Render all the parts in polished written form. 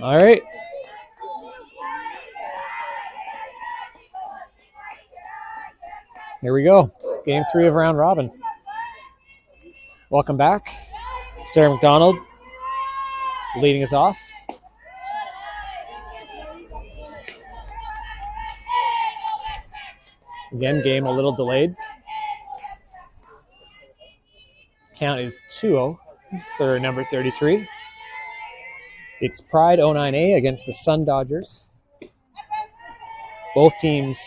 All right. Here we go. Game 3 of round robin. Welcome back. Sarah McDonald leading us off. Again, game a little delayed. Count is 2-0 for number 33. It's Pride 09A against the Sundodgers. Both teams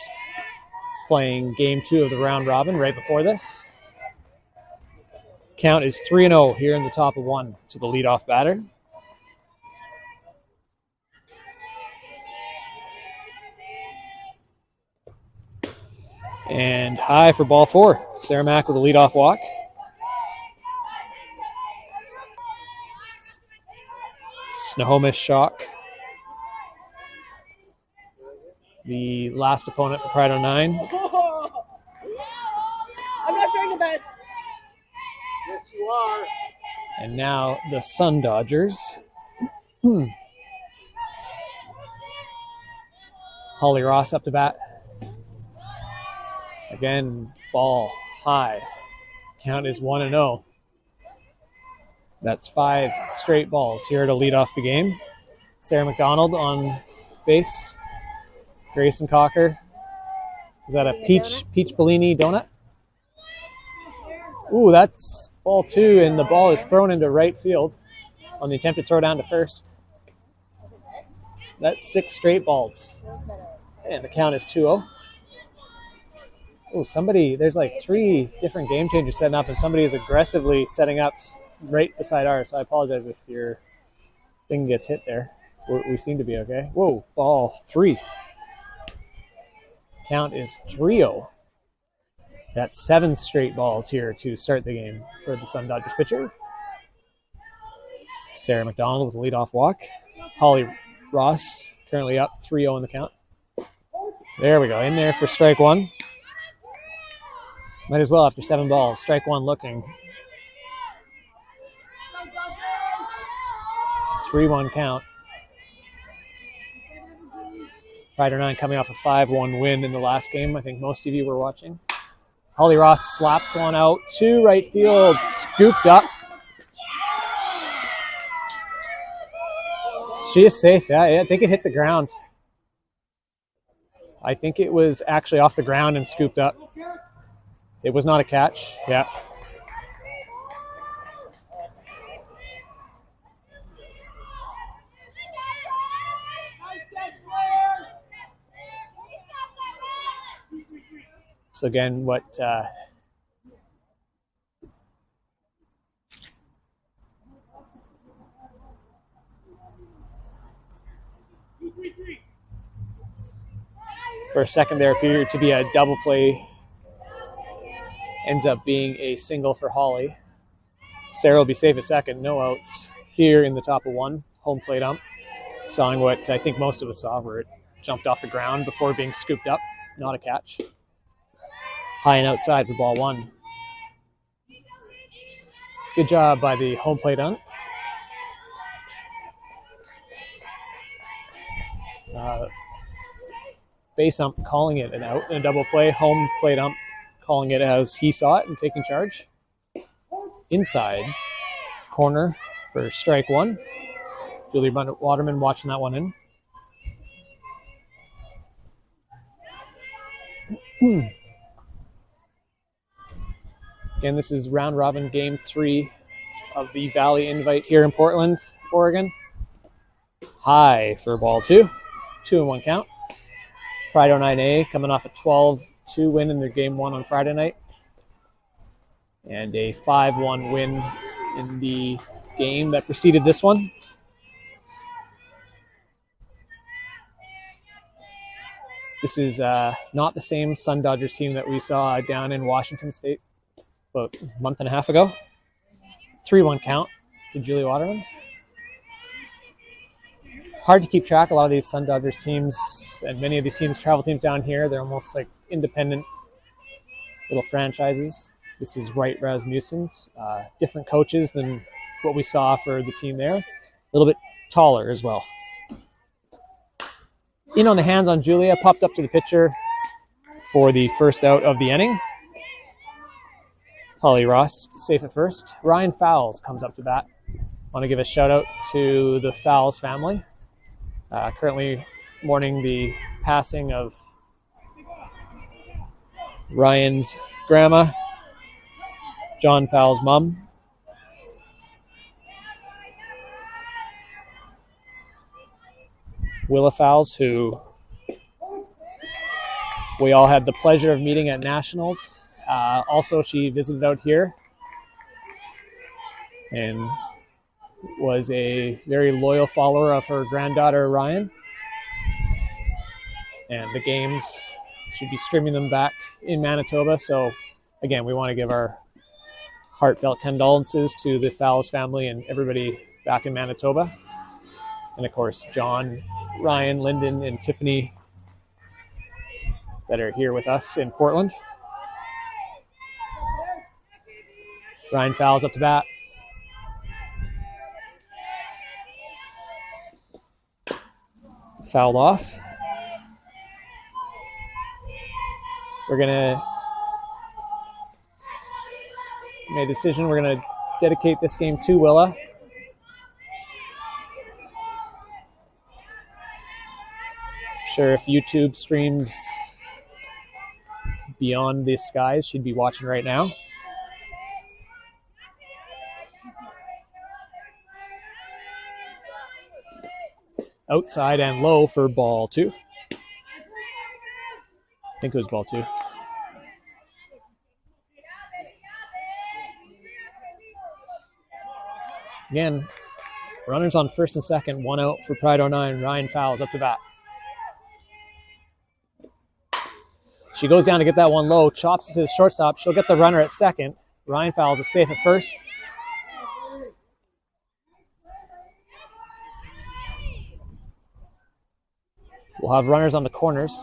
playing game 2 of the round robin right before this. Count is 3-0 here in the top of 1 to the leadoff batter. And high for ball 4. Sarah Mack with a leadoff walk. Snohomish Shock, the last opponent for Pride 09. I'm not sharing the bed. Yes, you are. And now the Sundodgers. Holly Ross up to bat. Again, ball high. Count is 1-0. That's 5 straight balls here to lead off the game. Sarah McDonald on base. Grayson Cocker. Is that a peach Bellini donut? Ooh, that's ball 2, and the ball is thrown into right field on the attempted throw down to first. That's 6 straight balls. And the count is 2-0. Oh, there's like 3 different game changers setting up, and somebody is aggressively setting up right beside ours, so I apologize if your thing gets hit there. We seem to be okay. Whoa, ball 3. Count is 3-0. That's 7 straight balls here to start the game for the Sundodgers pitcher. Sarah McDonald with a leadoff walk. Holly Ross currently up 3-0 in the count. There we go, in there for strike 1. Might as well after 7 balls. Strike 1 looking. 3-1 count. Pride 09 coming off a 5-1 win in the last game. I think most of you were watching. Holly Ross slaps one out to right field. Scooped up. She is safe. Yeah, I think it hit the ground. I think it was actually off the ground and scooped up. It was not a catch. Yeah. So again, what for a second there appeared to be a double play, ends up being a single for Holly. Sarah will be safe at second, no outs here in the top of 1, home plate ump. Sawing what I think most of us saw, where it jumped off the ground before being scooped up, not a catch. High and outside for ball 1. Good job by the home plate ump. Base ump calling it an out in a double play. Home plate ump calling it as he saw it and taking charge. Inside corner for strike 1. Julie Waterman watching that one in. Again, this is round robin game 3 of the Valley Invite here in Portland, Oregon. High for ball 2. 2-1 count. Pride 09A coming off a 12-2 win in their game 1 on Friday night. And a 5-1 win in the game that preceded this one. This is not the same Sundodgers team that we saw down in Washington State about a month and a half ago. 3-1 count to Julie Waterman. Hard to keep track. A lot of these Sundodgers teams and many of these teams, travel teams down here, they're almost like independent little franchises. This is Wright Rasmussen's. Different coaches than what we saw for the team there. A little bit taller as well. In on the hands on Julia, popped up to the pitcher for the first out of the inning. Holly Ross safe at first. Ryan Fowles comes up to bat. Want to give a shout out to the Fowles family. Currently mourning the passing of Ryan's grandma, John Fowles' mom. Willa Fowles, who we all had the pleasure of meeting at Nationals. Also, she visited out here and was a very loyal follower of her granddaughter, Ryan. And the games, should be streaming them back in Manitoba. So, again, we want to give our heartfelt condolences to the Fowles family and everybody back in Manitoba. And, of course, John, Ryan, Lyndon, and Tiffany that are here with us in Portland. Ryan Fowles up to bat. Fouled off. We're going to make a decision. We're going to dedicate this game to Willa. Sure, if YouTube streams beyond the skies, she'd be watching right now. Outside and low for ball 2. I think it was ball 2. Again, runners on first and second, 1 out for Pride 09. Ryan Fowles up to bat. She goes down to get that one low, chops it to the shortstop. She'll get the runner at second. Ryan Fowles is safe at first. We'll have runners on the corners.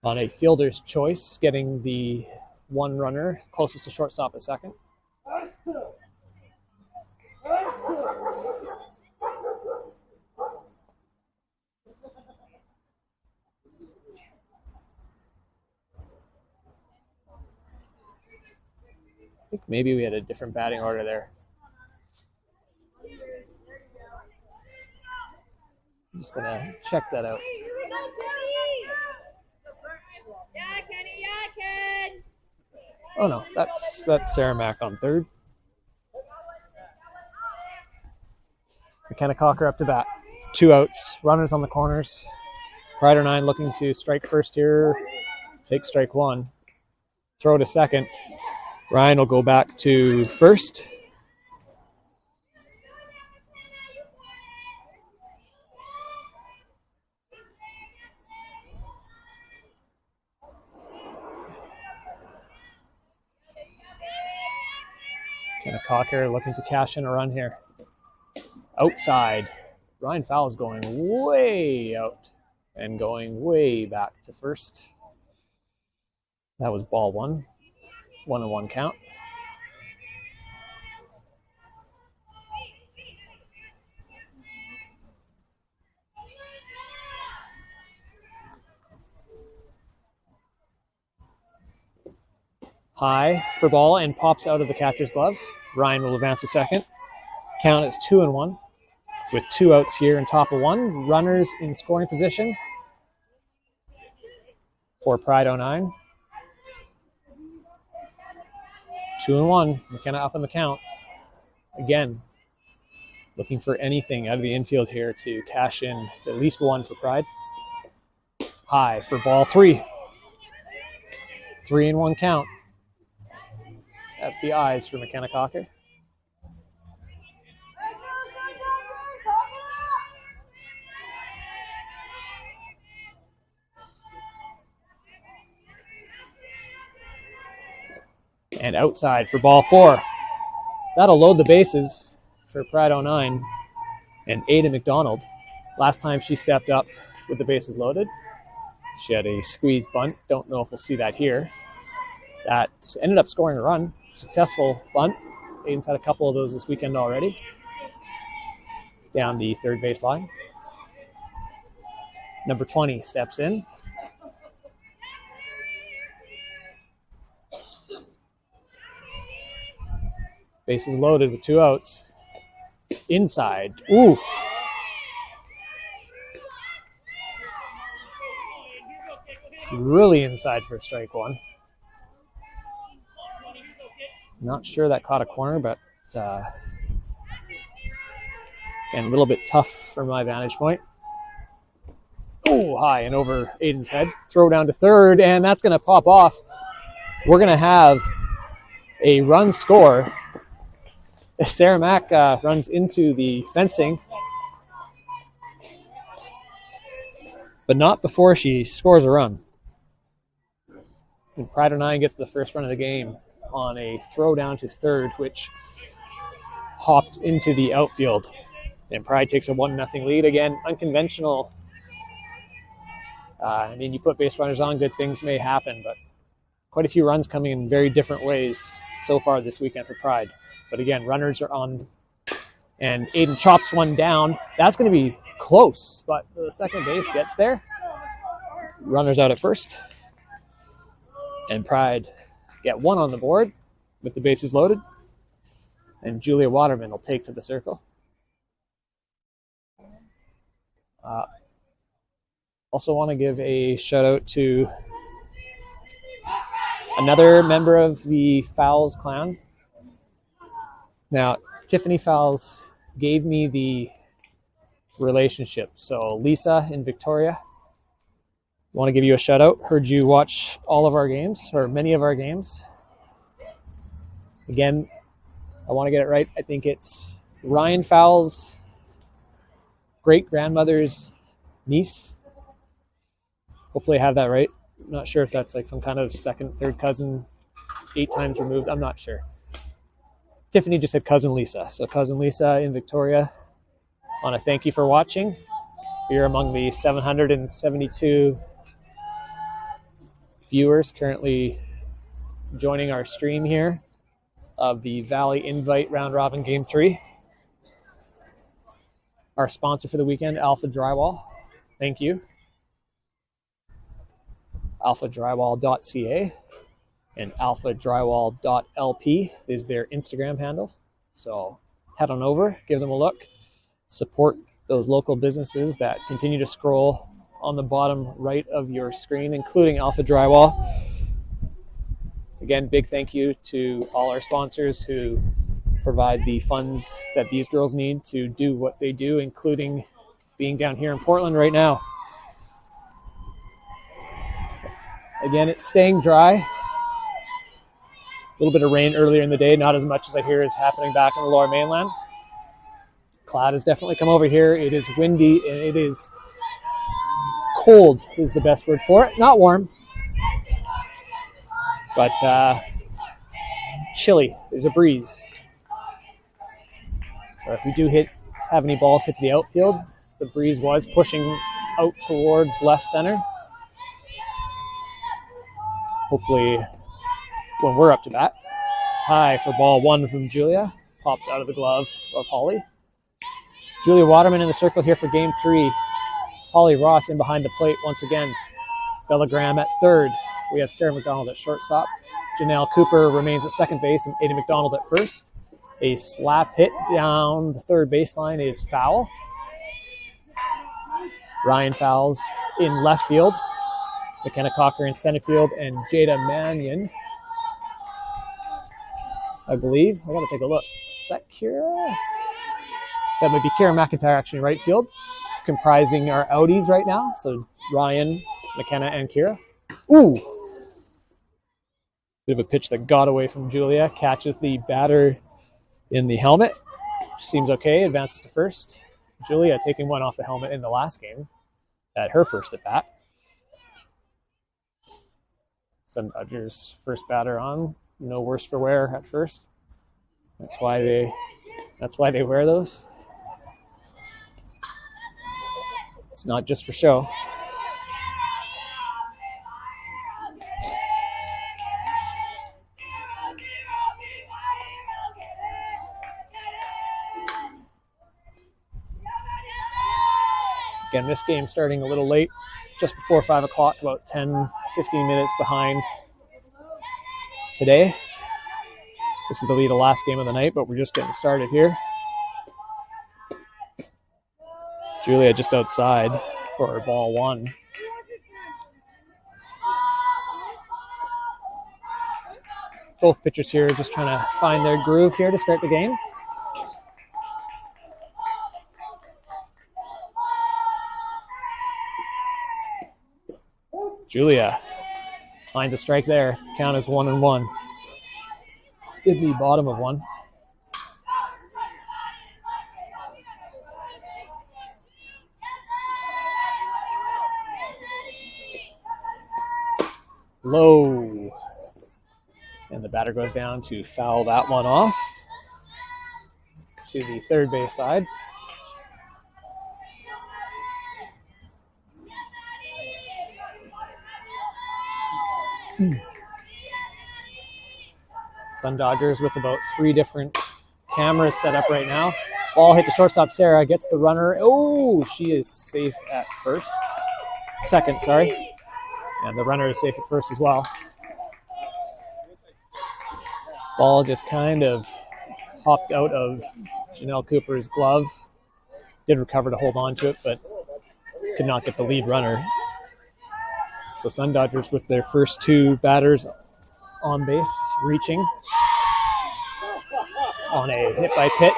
On a fielder's choice, getting the one runner closest to shortstop at second. I think maybe we had a different batting order there. I'm just gonna check that out. Oh no, that's Sarah Mack on third. McKenna Cocker up to bat. 2 outs, runners on the corners. Pride 09 looking to strike first here. Take strike 1. Throw to second. Ryan will go back to first. Kenna Cocker looking to cash in a run here. Outside. Ryan Fowles going way out and going way back to first. That was ball 1. 1-1 count. High for ball and pops out of the catcher's glove. Ryan will advance to second. Count is 2-1 with 2 outs here in top of 1. Runners in scoring position for Pride 09. 2-1. McKenna up on the count. Again, looking for anything out of the infield here to cash in at least 1 for Pride. High for ball 3. 3-1 count. At the eyes for McKenna Cocker. And outside for ball 4. That'll load the bases for Pride 09 and Ada McDonald. Last time she stepped up with the bases loaded, she had a squeeze bunt. Don't know if we'll see that here. That ended up scoring a run. Successful bunt. Aiden's had a couple of those this weekend already. Down the third base line. Number 20 steps in. Bases loaded with 2 outs. Inside. Ooh. Really inside for strike one. Not sure that caught a corner, but again, a little bit tough from my vantage point. Oh, high and over Aiden's head. Throw down to third, and that's going to pop off. We're going to have a run score. Sarah Mack runs into the fencing, but not before she scores a run. And Pride 09 gets the first run of the game on a throw down to third, which hopped into the outfield. And Pride takes a 1-0 lead. Again, unconventional. I mean, you put base runners on, good things may happen, but quite a few runs coming in very different ways so far this weekend for Pride. But again, runners are on, and Aiden chops one down. That's going to be close, but the second base gets there. Runners out at first. And Pride get one on the board with the bases loaded. And Julia Waterman will take to the circle. Also want to give a shout out to another member of the Fowles clan. Now, Tiffany Fowles gave me the relationship. So Lisa in Victoria, want to give you a shout out. Heard you watch all of our games, or many of our games. Again, I want to get it right. I think it's Ryan Fowles' great-grandmother's niece. Hopefully I have that right. I'm not sure if that's like some kind of second, third cousin, 8 times removed. I'm not sure. Tiffany just said Cousin Lisa. So Cousin Lisa in Victoria, I want to thank you for watching. You're among the 772 viewers currently joining our stream here of the Valley Invite Round Robin Game 3. Our sponsor for the weekend, Alpha Drywall. Thank you. alphadrywall.ca and alphadrywall.lp is their Instagram handle. So head on over, give them a look. Support those local businesses that continue to scroll on the bottom right of your screen, including Alpha Drywall. Again, big thank you to all our sponsors who provide the funds that these girls need to do what they do, including being down here in Portland right now. Again, it's staying dry. A little bit of rain earlier in the day, not as much as I hear is happening back in the Lower Mainland. Cloud has definitely come over here. It is windy and it is cold is the best word for it. Not warm, but chilly. There's a breeze. So if we do have any balls hit to the outfield, the breeze was pushing out towards left center. Hopefully when we're up to bat. High for ball 1 from Julia. Pops out of the glove of Holly. Julia Waterman in the circle here for game 3. Holly Ross in behind the plate once again. Bella Graham at third. We have Sarah McDonald at shortstop. Janelle Cooper remains at second base and Ada McDonald at first. A slap hit down the third baseline is foul. Ryan Fowles in left field. McKenna Cocker in center field and Jada Mannion, I believe. I gotta take a look. Is that Kira? That might be Kira McIntyre actually in right field, comprising our outies right now. So Ryan, McKenna, and Kira. Ooh! Bit of a pitch that got away from Julia. Catches the batter in the helmet. Seems okay. Advances to first. Julia taking one off the helmet in the last game at her first at bat. Sundodgers first batter on. No worse for wear at first. That's why they wear those. It's not just for show. Again, this game starting a little late, just before 5 o'clock, about 10, 15 minutes behind today. This is the lead of last game of the night, but we're just getting started here. Julia just outside for ball 1. Both pitchers here just trying to find their groove here to start the game. Julia finds a strike there. Count is 1-1. Give me bottom of 1. Low. And the batter goes down to foul that one off to the third base side. Sundodgers with about 3 different cameras set up right now. Ball hit the shortstop. Sarah gets the runner. Oh, she is safe at second, sorry. And the runner is safe at first as well. Ball just kind of hopped out of Janelle Cooper's glove. Did recover to hold on to it, but could not get the lead runner. So Sundodgers with their first 2 batters on base, reaching on a hit by pitch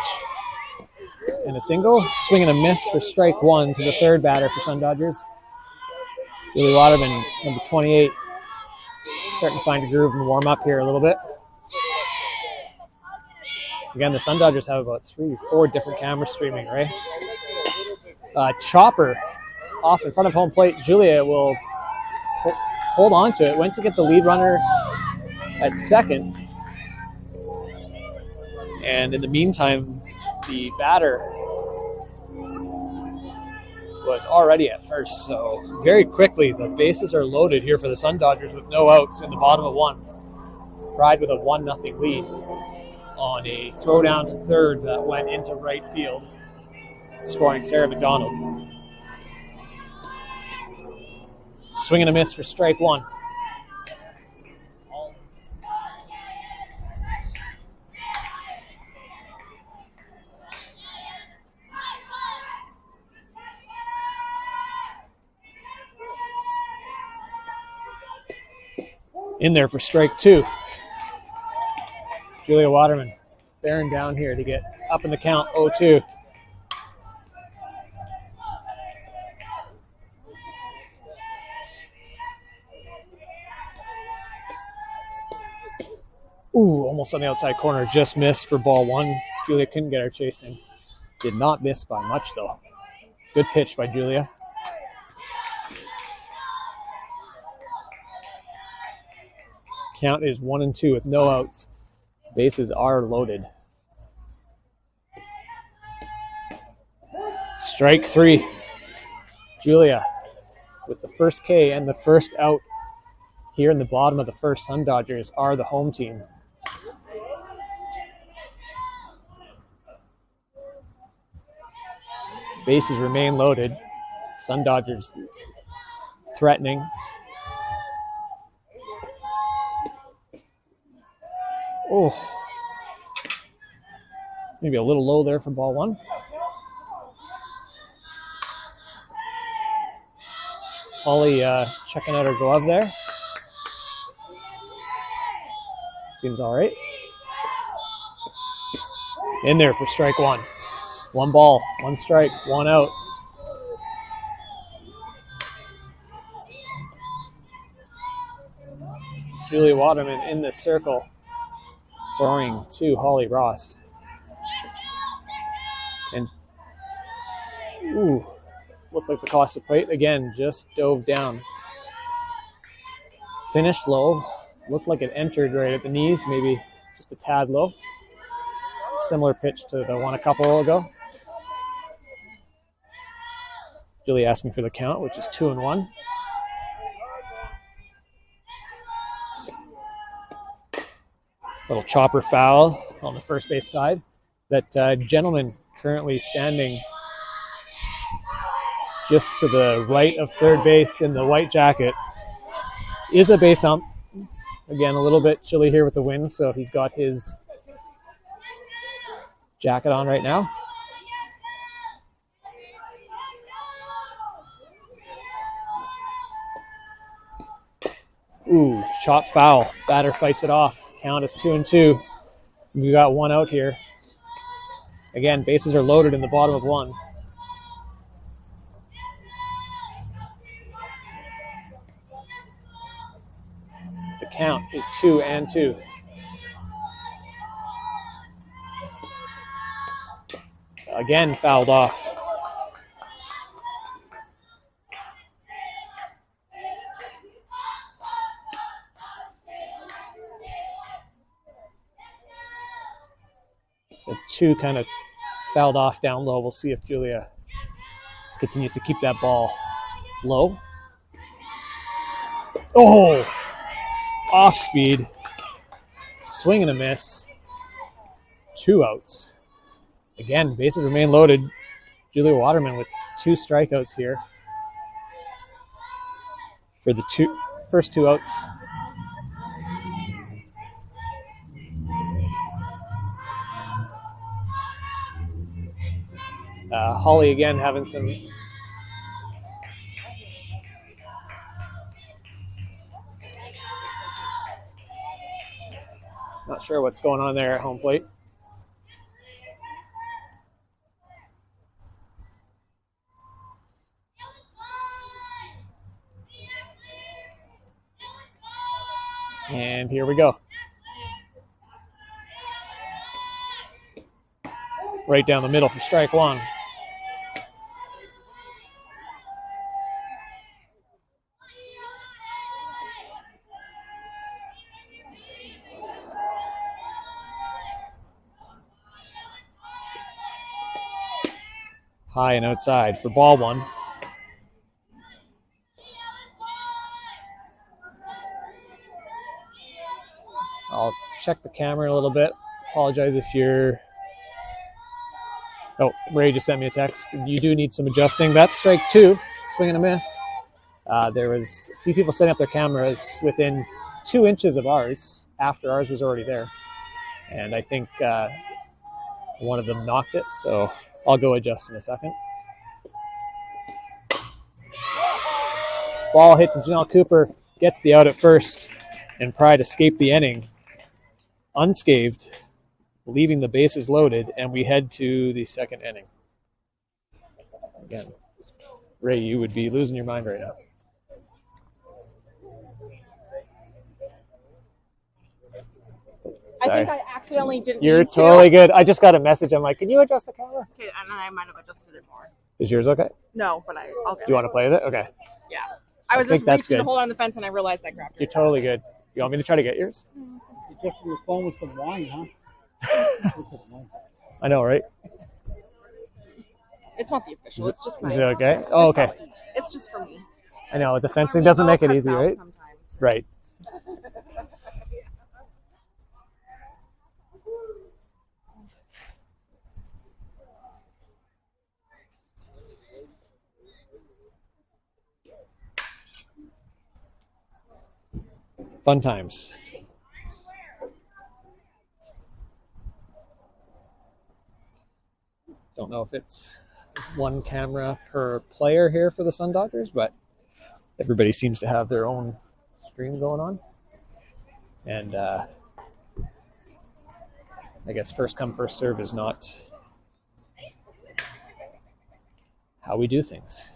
and a single. Swing and a miss for strike 1 to the third batter for Sundodgers. Julie Waterman, number 28, starting to find a groove and warm up here a little bit. Again, the Sundodgers have about 3 or 4 different cameras streaming, right? Chopper off in front of home plate. Julia will hold on to it. Went to get the lead runner at second. And in the meantime, the batter was already at first. So very quickly, the bases are loaded here for the Sundodgers with no outs in the bottom of 1. Pride with a 1-0 lead on a throw down to third that went into right field, scoring Sarah McDonald. Swing and a miss for strike 1. In there for strike 2. Julia Waterman bearing down here to get up in the count, 0-2. Ooh, almost on the outside corner, just missed for ball 1. Julia couldn't get her chasing. Did not miss by much though. Good pitch by Julia. Count is 1-2 with no outs. Bases are loaded. Strike 3. Julia with the first K and the first out here in the bottom of the first. Sundodgers are the home team. Bases remain loaded. Sundodgers threatening. Oh, maybe a little low there for ball 1. Holly checking out her glove there. Seems all right. In there for strike 1. 1 ball, 1 strike, 1 out. Julia Waterman in the circle, throwing to Holly Ross. And, ooh, looked like the cost of plate. Again, just dove down. Finished low. Looked like it entered right at the knees, maybe just a tad low. Similar pitch to the one a couple ago. Julie asking for the count, which is 2-1. Little chopper foul on the first base side. That gentleman currently standing just to the right of third base in the white jacket is a base ump. Again, a little bit chilly here with the wind, so he's got his jacket on right now. Ooh, chop foul. Batter fights it off. Count is 2-2. We got one out here. Again, bases are loaded in the bottom of one. The count is 2-2. Again, fouled off. The two kind of fouled off down low. We'll see if Julia continues to keep that ball low. Oh! Off speed. Swing and a miss. 2 outs. Again, bases remain loaded. Julia Waterman with 2 strikeouts here for the first 2 outs. Holly again having some not sure what's going on there at home plate. And here we go. Right down the middle for strike one. High and outside for ball one. I'll check the camera a little bit. Apologize if you're... Oh, Ray just sent me a text. You do need some adjusting. That's strike 2, swing and a miss. There was a few people setting up their cameras within 2 inches of ours after ours was already there. And I think one of them knocked it, so I'll go adjust in a second. Ball hit to Janelle Cooper, gets the out at first, and Pride escaped the inning unscathed, leaving the bases loaded, and we head to the second inning. Again, Ray, you would be losing your mind right now. Sorry. I think I accidentally didn't. You're totally good. I just got a message. I'm like, can you adjust the camera? Okay, and I might have adjusted it more. Is yours okay? No, but I'll get it. Do you want to play with it? Okay. Yeah. I was just reaching to hold on the fence, and I realized I grabbed it. You're totally good. You want me to try to get yours? Is it just your phone with some wine, huh? I know, right? It's not the official. It's just my. Is it okay? Oh, okay. It's just for me. I know. The fencing doesn't make it easy, right? Sometimes. Right. Fun times. Don't know if it's one camera per player here for the Sundodgers, but everybody seems to have their own stream going on. And I guess first come, first serve is not how we do things.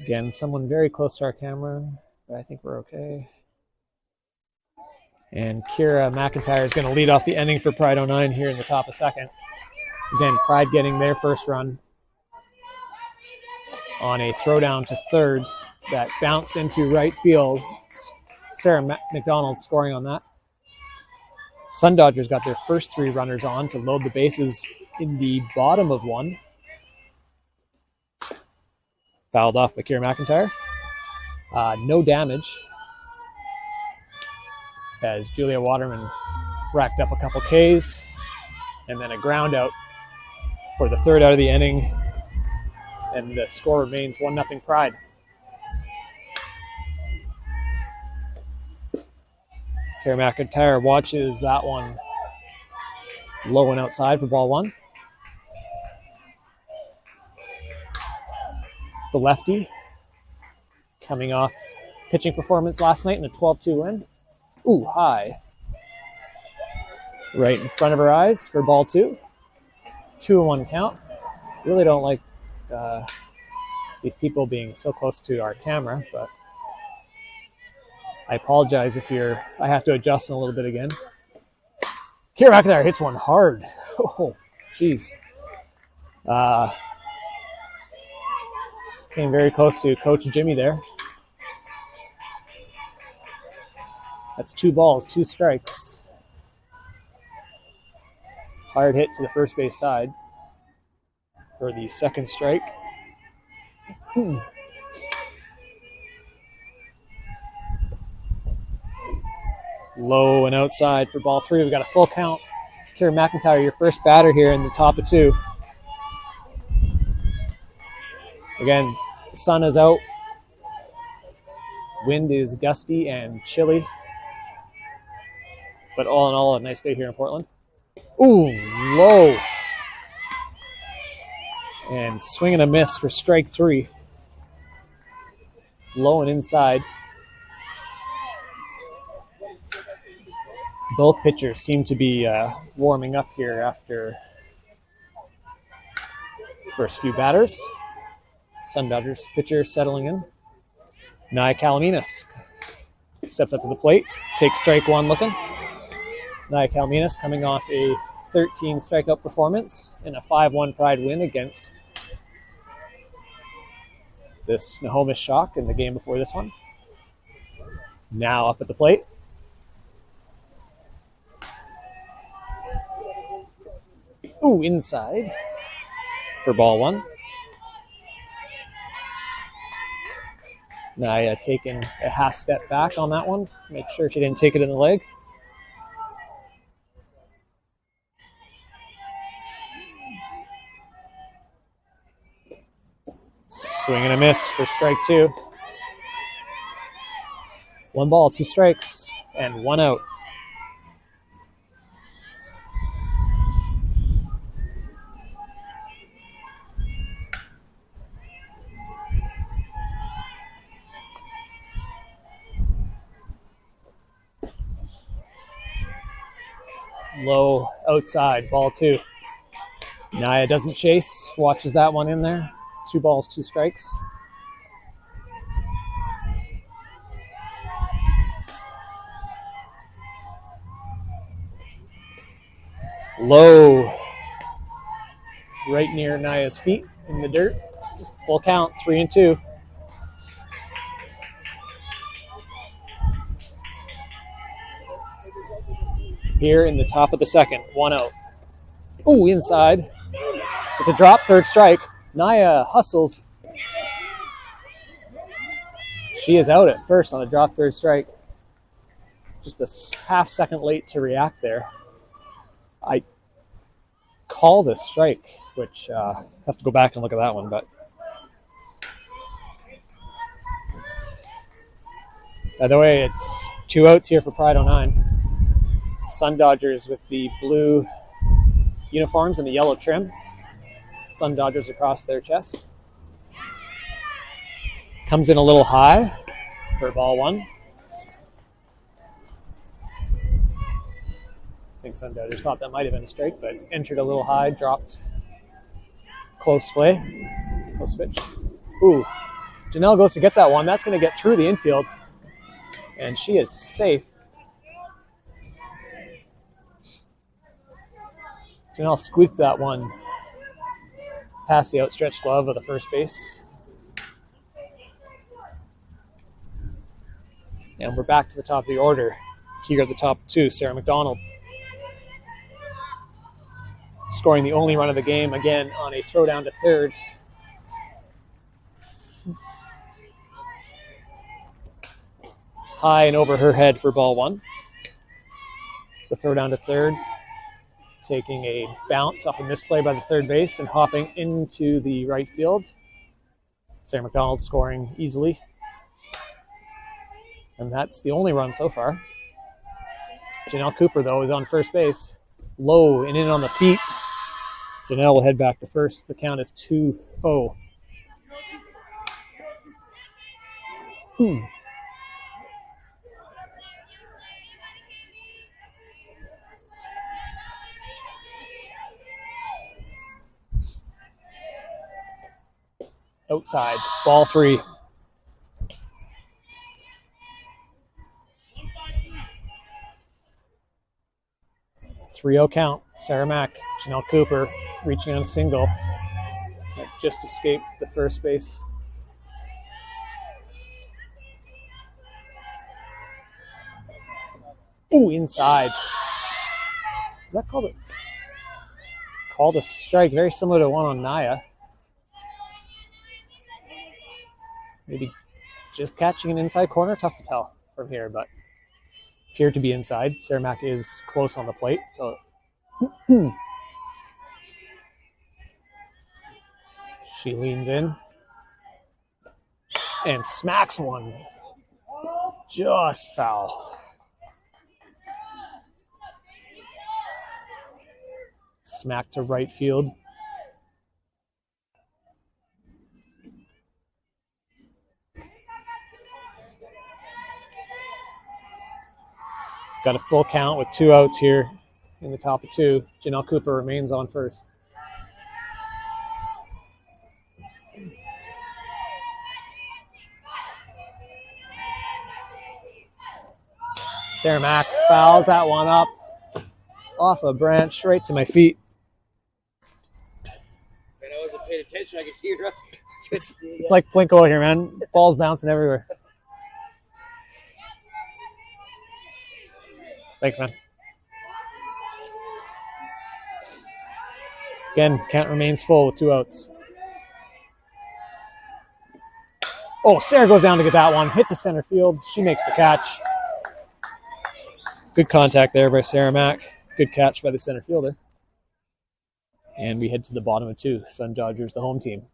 Again, someone very close to our camera, but I think we're okay. And Kira McIntyre is going to lead off the inning for Pride 09 here in the top of second. Again, Pride getting their first run on a throwdown to third that bounced into right field. Sarah McDonald scoring on that. Sundodgers got their first 3 runners on to load the bases in the bottom of one. Fouled off by Kira McIntyre. No damage, as Julia Waterman racked up a couple Ks, and then a ground out for the third out of the inning, and the score remains 1-0 Pride. Kira McIntyre watches that one low and outside for ball one. The lefty coming off pitching performance last night in a 12-2 win. Ooh, high. Right in front of her eyes for ball two. 2-1 count. Really don't like these people being so close to our camera, but I apologize if I have to adjust in a little bit again. Kira McIntyre hits one hard. Oh, jeez. Came very close to Coach Jimmy there. That's 2 balls, 2 strikes. Hard hit to the first base side for the second strike. Low and outside for ball 3. We've got a full count. Kira McIntyre, your first batter here in the top of 2. Again, sun is out. Wind is gusty and chilly. But all in all, a nice day here in Portland. Ooh, low. And swing and a miss for strike 3. Low and inside. Both pitchers seem to be warming up here after the first few batters. Sundodgers pitcher settling in. Nia Kalaminas steps up to the plate, takes strike 1 looking. Nia Kalaminas coming off a 13 strikeout performance in a 5-1 Pride win against the Snohomish Shock in the game before this one. Now up at the plate. Ooh, inside for ball 1. Nia taking a half step back on that one. Make sure she didn't take it in the leg. Swing and a miss for strike 2. 1 ball, 2 strikes, and 1 out. Low outside, ball 2. Nia doesn't chase, watches that one in there. 2 balls, 2 strikes. Low, right near Nia's feet in the dirt. Full count, 3-2. Here in the top of the second, 1 out. Ooh, inside. It's a drop, 3rd strike. Nia hustles. She is out at first on a drop 3rd strike. Just a half second late to react there. I call this strike, which I have to go back and look at that one, but by the way, it's 2 outs here for Pride 09. Sundodgers with the blue uniforms and the yellow trim. Sundodgers across their chest. Comes in a little high for ball 1. I think Sundodgers thought that might have been a strike, but entered a little high, dropped. Close play. Close pitch. Ooh, Janelle goes to get that one. That's going to get through the infield. And she is safe. Janelle squeaked that one past the outstretched glove of the first base. And we're back to the top of the order. Here at the top 2, Sarah McDonald. scoring the only run of the game again on a throw down to third. High and over her head for ball 1. The throw down to third, taking a bounce off a misplay by the third base and hopping into the right field. Sarah McDonald scoring easily. And that's the only run so far. Janelle Cooper, though, is on first base. Low and in on the feet. Janelle will head back to first. The count is 2-0. Outside, ball 3. (3-0) count. Sarah Mack, Janelle Cooper reaching on a single. That just escaped the first base. Ooh, inside. Is that called a strike? Very similar to one on Naya. Maybe just catching an inside corner. Tough to tell from here, but appeared to be inside. Sarah Mack is close on the plate, so she leans in and smacks one. Just foul. Smack to right field. Got a full count with 2 outs here in the top of 2. Janelle Cooper remains on first. Sarah Mack fouls that one up off a branch right to my feet. When I wasn't paying attention, I could hear us. It's like Plinko here, man. Balls bouncing everywhere. Thanks, man. Again, count remains full with 2 outs. Oh, Sarah goes down to get that one. Hit to center field. She makes the catch. Good contact there by Sarah Mack. Good catch by the center fielder. And we head to the bottom of 2. Sundodgers, the home team.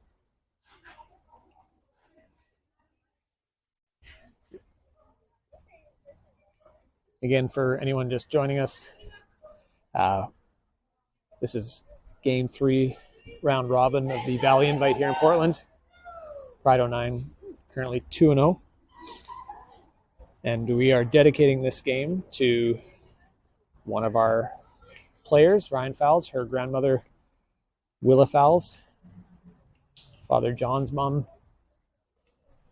Again, for anyone just joining us, this is Game 3, round robin of the Valley Invite here in Portland. Pride 09, currently 2-0. And we are dedicating this game to one of our players, Ryan Fowles, her grandmother, Willa Fowles, Father John's mom,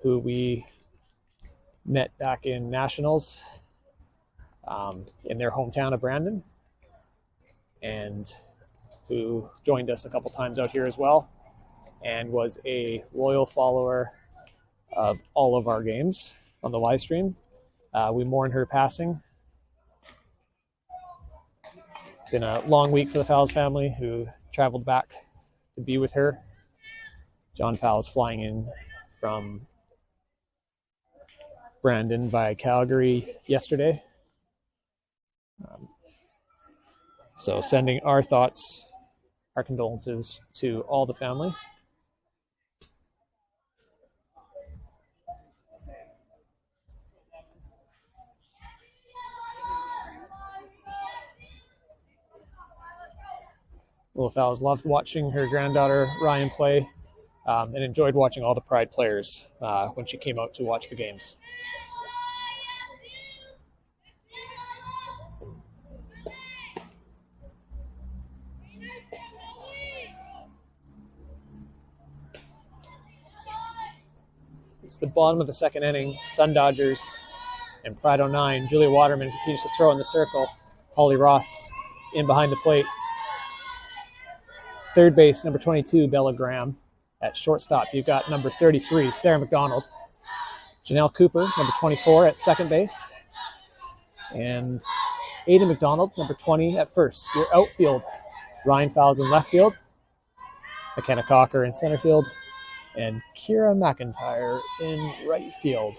who we met back in Nationals in their hometown of Brandon, and who joined us a couple times out here as well, and was a loyal follower of all of our games on the live stream. We mourn her passing. Been a long week for the Fowles family, who traveled back to be with her. John Fowles flying in from Brandon via Calgary yesterday. So sending our thoughts, our condolences to all the family. Willa Fowles loved watching her granddaughter Ryan play, and enjoyed watching all the Pride players when she came out to watch the games. It's the bottom of the second inning. Sundodgers and Pride 09. Julia Waterman continues to throw in the circle. Holly Ross in behind the plate. Third base, number 22, Bella Graham. At shortstop, you've got number 33, Sarah McDonald. Janelle Cooper, number 24, at second base. And Aiden McDonald, number 20, at first. Your outfield Ryan Fowles in left field, McKenna Cocker in center field, and Kira McIntyre in right field.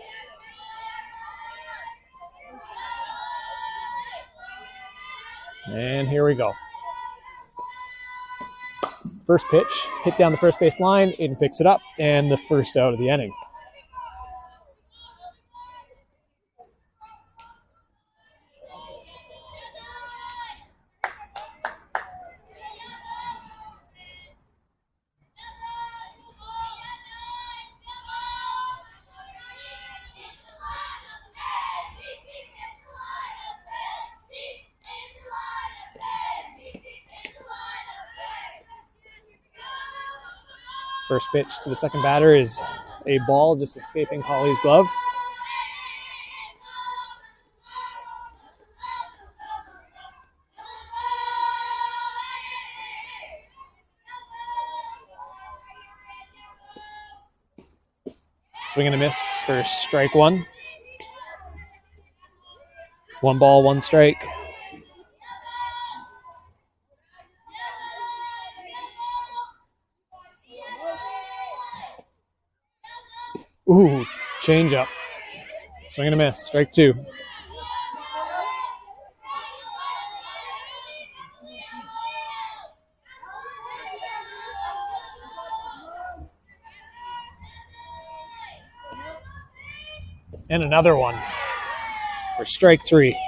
And here we go. First pitch, hit down the first base line. Aiden picks it up, and the first out of the inning. First pitch to the second batter is a ball just escaping Holly's glove. Swing and a miss for strike one. 1 ball, 1 strike. Ooh, change up. Swing and a miss, strike 2. And another one for strike 3.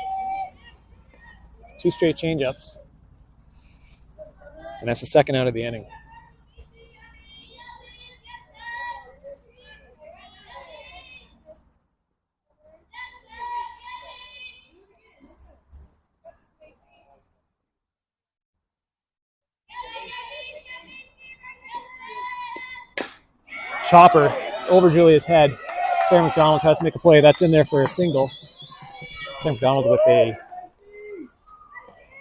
2 straight change-ups. And that's the second out of the inning. Chopper over Julia's head. Sarah McDonald tries to make a play. That's in there for a single. Sarah McDonald with a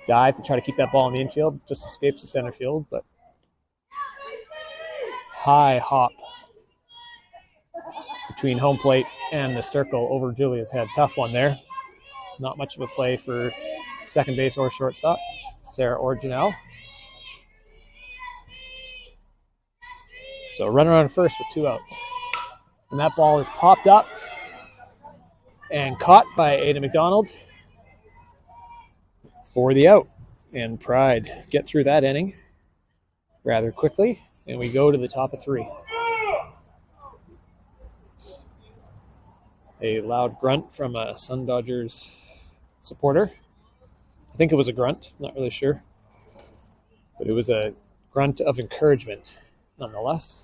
dive to try to keep that ball in the infield. Just escapes the center field, but high hop between home plate and the circle over Julia's head. Tough one there. Not much of a play for second base or shortstop, Sarah or Janelle. So runner on first with 2 outs. And that ball is popped up and caught by Ada McDonald for the out. And Pride get through that inning rather quickly. And we go to the top of 3. A loud grunt from a Sundodgers supporter. I think it was a grunt, not really sure. But it was a grunt of encouragement nonetheless.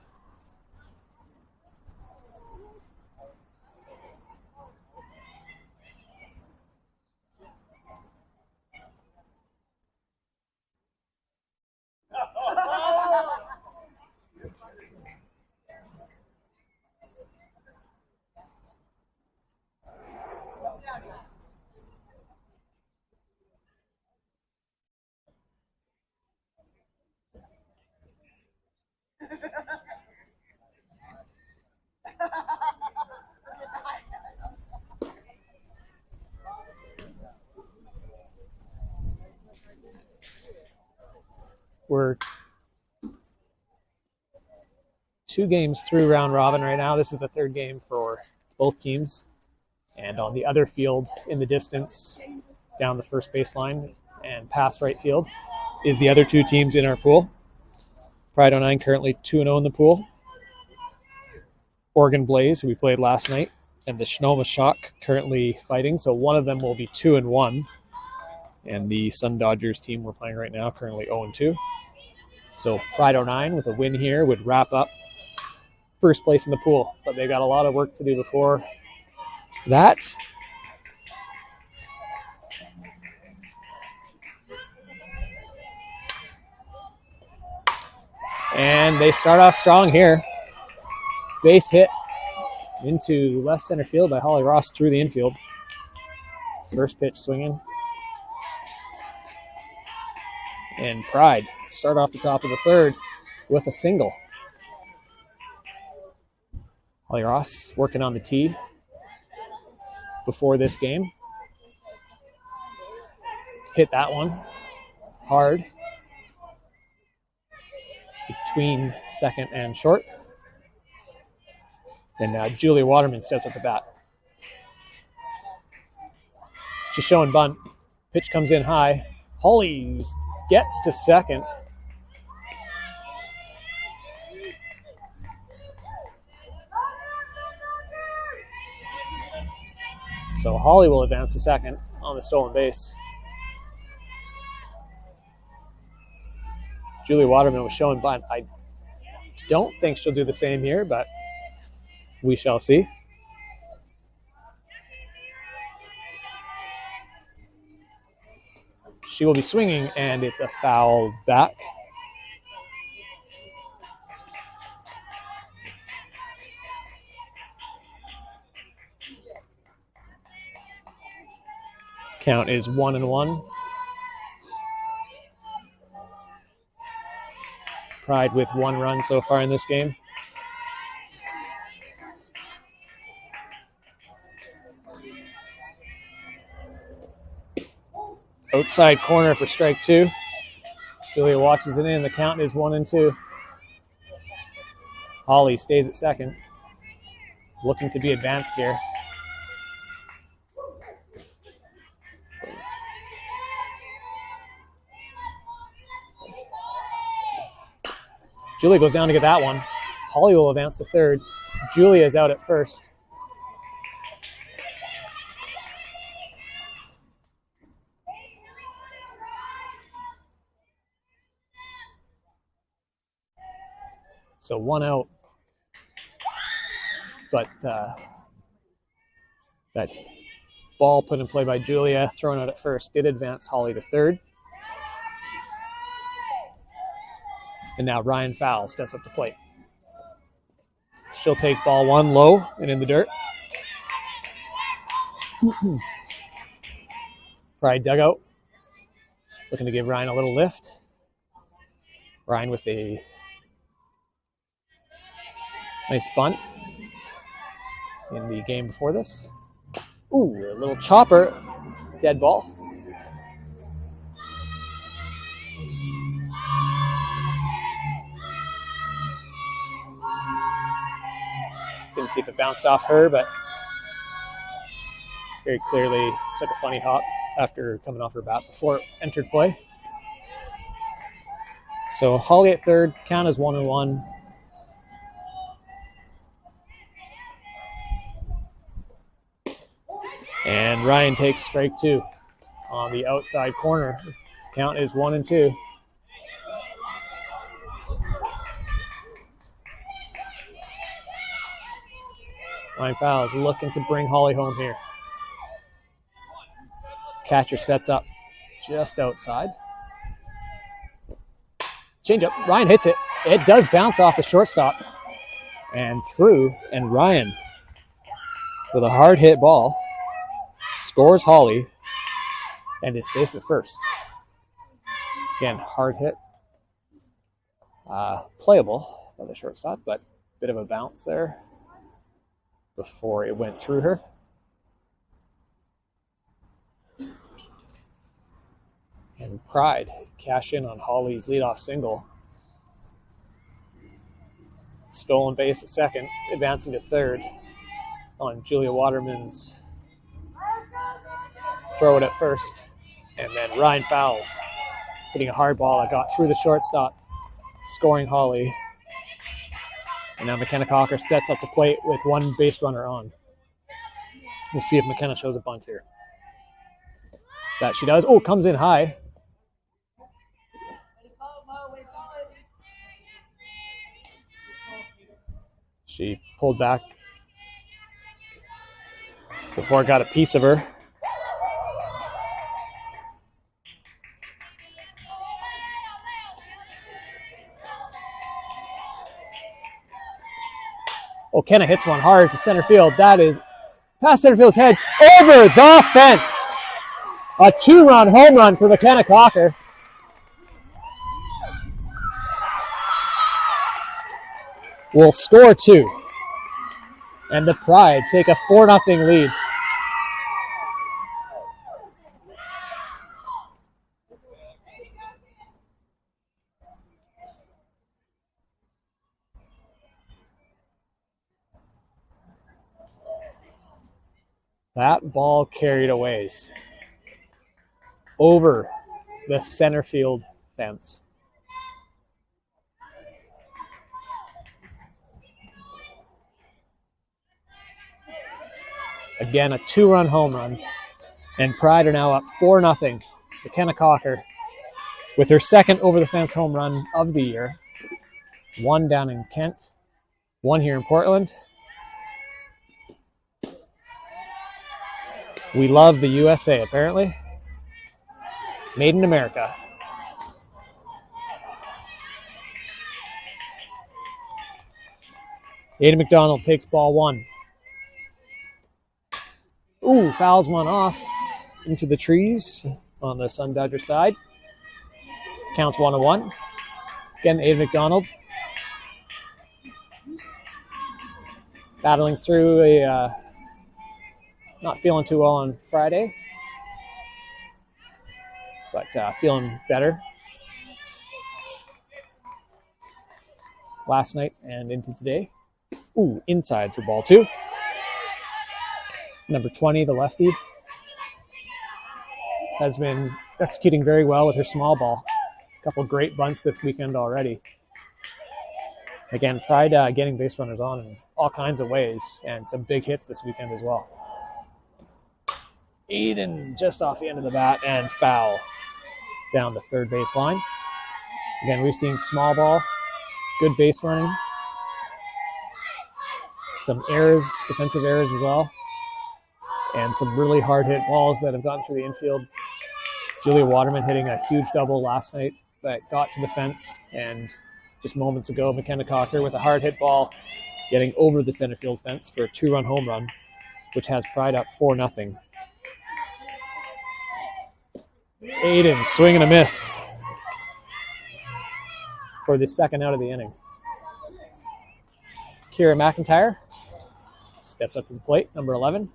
We're 2 games through round robin right now. This is the 3rd game for both teams. And on the other field in the distance, down the first baseline and past right field, is the other 2 teams in our pool. Pride 09 currently 2-0 in the pool. Oregon Blaze, who we played last night, and the Sonoma Shock currently fighting. So one of them will be 2-1. And the Sundodgers team we're playing right now currently 0-2. So Pride 09 with a win here would wrap up first place in the pool. But they've got a lot of work to do before that. And they start off strong here. Base hit into left center field by Holly Ross through the infield. First pitch swinging. And Pride start off the top of the 3rd with a single. Holly Ross working on the tee before this game. Hit that one hard. between second and short. And now Julia Waterman steps up the bat. She's showing bunt. Pitch comes in high. Holly gets to second. So Holly will advance to second on the stolen base. Julia Waterman was showing bunt. I don't think she'll do the same here, but we shall see. She will be swinging, and it's a foul back. Count is 1-1. Pride with 1 run so far in this game. Outside corner for strike 2. Julia watches it in. The count is 1-2. Holly stays at second. Looking to be advanced here. Julia goes down to get that one. Holly will advance to third. Julia is out at first. So 1 out. But that ball put in play by Julia, thrown out at first, did advance Holly to third. And now Ryan Fowle steps up to plate. She'll take ball 1 low and in the dirt. Pride dugout. Looking to give Ryan a little lift. Ryan with a nice bunt in the game before this. Ooh, a little chopper. Dead ball. Didn't see if it bounced off her, but very clearly took a funny hop after coming off her bat before it entered play. So Holly at third, count is 1-1. And Ryan takes strike 2 on the outside corner. Count is 1-2. Ryan Fowle is looking to bring Holly home here. Catcher sets up just outside. Change up. Ryan hits it. It does bounce off the shortstop and through. And Ryan, with a hard hit ball, scores Holly and is safe at first. Again, hard hit. Playable by the shortstop, but a bit of a bounce there before it went through her. And Pride cash in on Holly's leadoff single. Stolen base at second, advancing to third on Julia Waterman's throw it at first. And then Ryan Fowles hitting a hard ball that got through the shortstop, scoring Holly. And now McKenna Cocker steps up the plate with 1 base runner on. We'll see if McKenna shows a bunt here. That she does. Oh, comes in high. She pulled back before it got a piece of her. Oh, Kenna hits one hard to center field. That is past center field's head over the fence. A 2-run home run for McKenna Cocker. Will score 2. And the Pride take a 4-0 lead. That ball carried a ways over the center field fence. Again, a 2-run home run. And Pride are now up 4-0. McKenna Cocker with her second over-the-fence home run of the year. One down in Kent, one here in Portland. We love the USA, apparently. Made in America. Ada McDonald takes ball one. Ooh, fouls one off into the trees on the Sundodgers side. Counts 1-1. Again, Ada McDonald battling through a not feeling too well on Friday, but feeling better last night and into today. Ooh, inside for ball two. Number 20, the lefty, has been executing very well with her small ball. A couple great bunts this weekend already. Again, Pride getting base runners on in all kinds of ways, and some big hits this weekend as well. Eden just off the end of the bat and foul down the third base line. Again, we've seen small ball, good base running, some errors, defensive errors as well, and some really hard hit balls that have gotten through the infield. Julia Waterman hitting a huge double last night that got to the fence, and just moments ago, McKenna Cocker with a hard hit ball getting over the center field fence for a 2-run home run, which has Pride up 4-0. Aiden swing and a miss for the second out of the inning. Kira McIntyre steps up to the plate, number 11.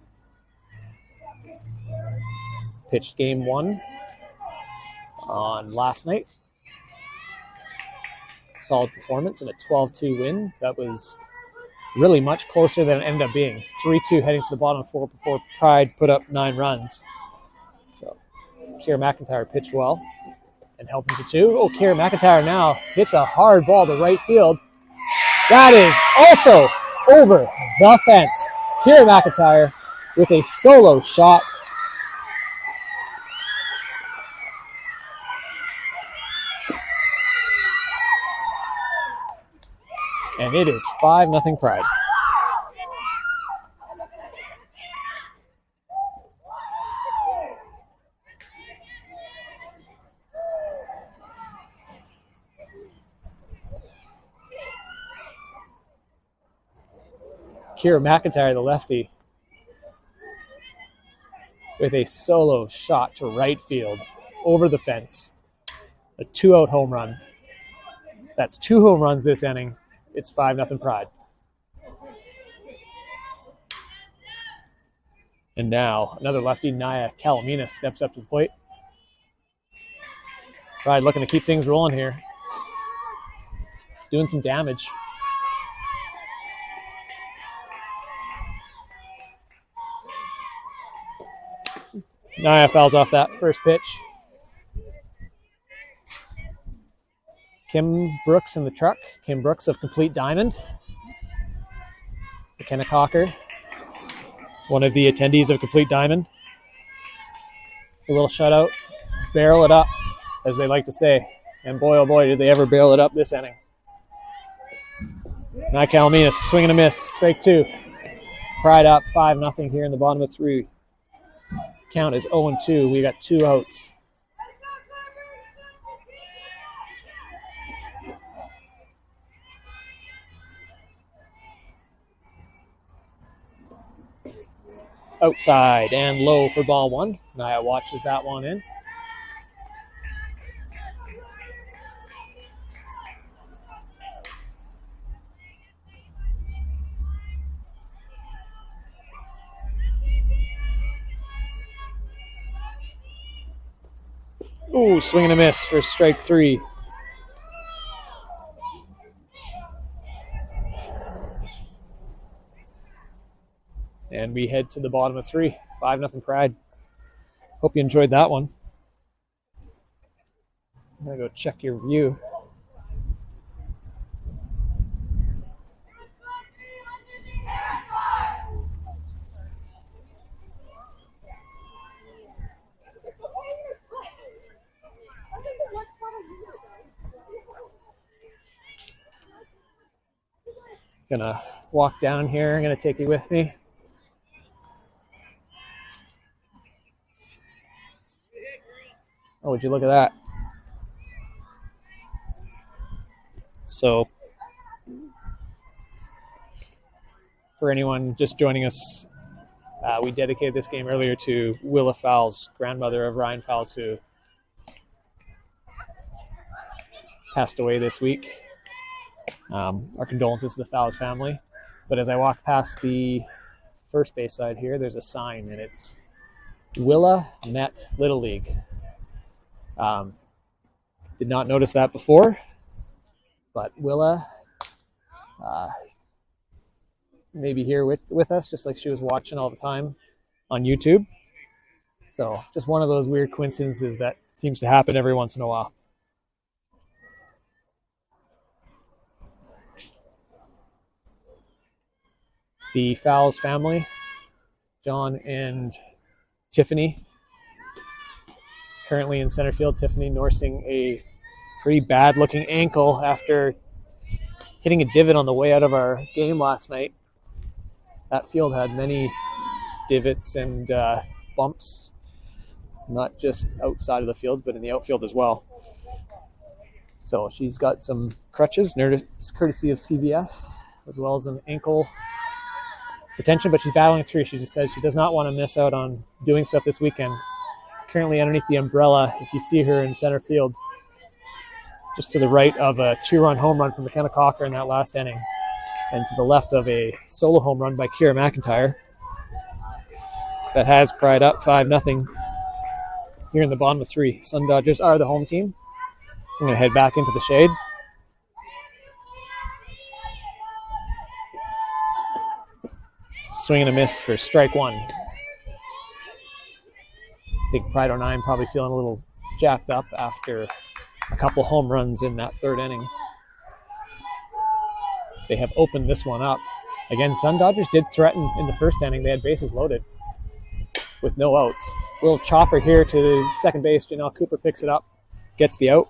Pitched game one on last night. Solid performance and a 12-2 win. That was really much closer than it ended up being. 3-2 heading to the bottom four before Pride put up 9 runs. So Kira McIntyre pitched well and helped him to 2. Oh, Kira McIntyre now hits a hard ball to right field. That is also over the fence. Kira McIntyre with a solo shot. And it is 5-0 Pride. Kira McIntyre, the lefty, with a solo shot to right field over the fence. A 2-out home run. That's 2 home runs this inning. It's 5-0 Pride. And now another lefty, Naya Kalamina, steps up to the plate. Pride looking to keep things rolling here. Doing some damage. Naya fouls off that first pitch. Kim Brooks in the truck. Kim Brooks of Complete Diamond. McKenna Cocker, one of the attendees of Complete Diamond. A little shutout. Barrel it up, as they like to say. And boy, oh boy, did they ever barrel it up this inning. Naya Kalamina, swing and a miss. Strike 2. Pride up 5-0 here in the bottom of 3. Count is 0-2. We got 2 outs. Outside and low for ball 1. Naya watches that one in. Ooh, swing and a miss for strike 3. And we head to the bottom of 3. 5-0 Pride. Hope you enjoyed that one. I'm going to go check your view. Gonna walk down here. I'm gonna take you with me. Oh, would you look at that? So, for anyone just joining us, we dedicated this game earlier to Willa Fowles, grandmother of Ryan Fowles, who passed away this week. Our condolences to the Fowles family. But as I walk past the first base side here, there's a sign, and it's Willa Met Little League. Did not notice that before, but Willa may be here with us, just like she was watching all the time on YouTube. So just one of those weird coincidences that seems to happen every once in a while. The Fowles family, John and Tiffany, currently in center field. Tiffany nursing a pretty bad looking ankle after hitting a divot on the way out of our game last night. That field had many divots and bumps, not just outside of the field, but in the outfield as well. So she's got some crutches, courtesy of CVS, as well as an ankle retention, but she's battling through. She just says she does not want to miss out on doing stuff this weekend. Currently underneath the umbrella, if you see her in center field, just to the right of a 2-run home run from McKenna Cocker in that last inning, and to the left of a solo home run by Kira McIntyre. That has Pride up 5-0 here in the bottom of 3. Sundodgers are the home team. I'm going to head back into the shade. Swing and a miss for strike 1. I think Pride 09 probably feeling a little jacked up after a couple home runs in that third inning. They have opened this one up. Again, Sundodgers did threaten in the first inning. They had bases loaded with no outs. Little chopper here to second base. Janelle Cooper picks it up, gets the out.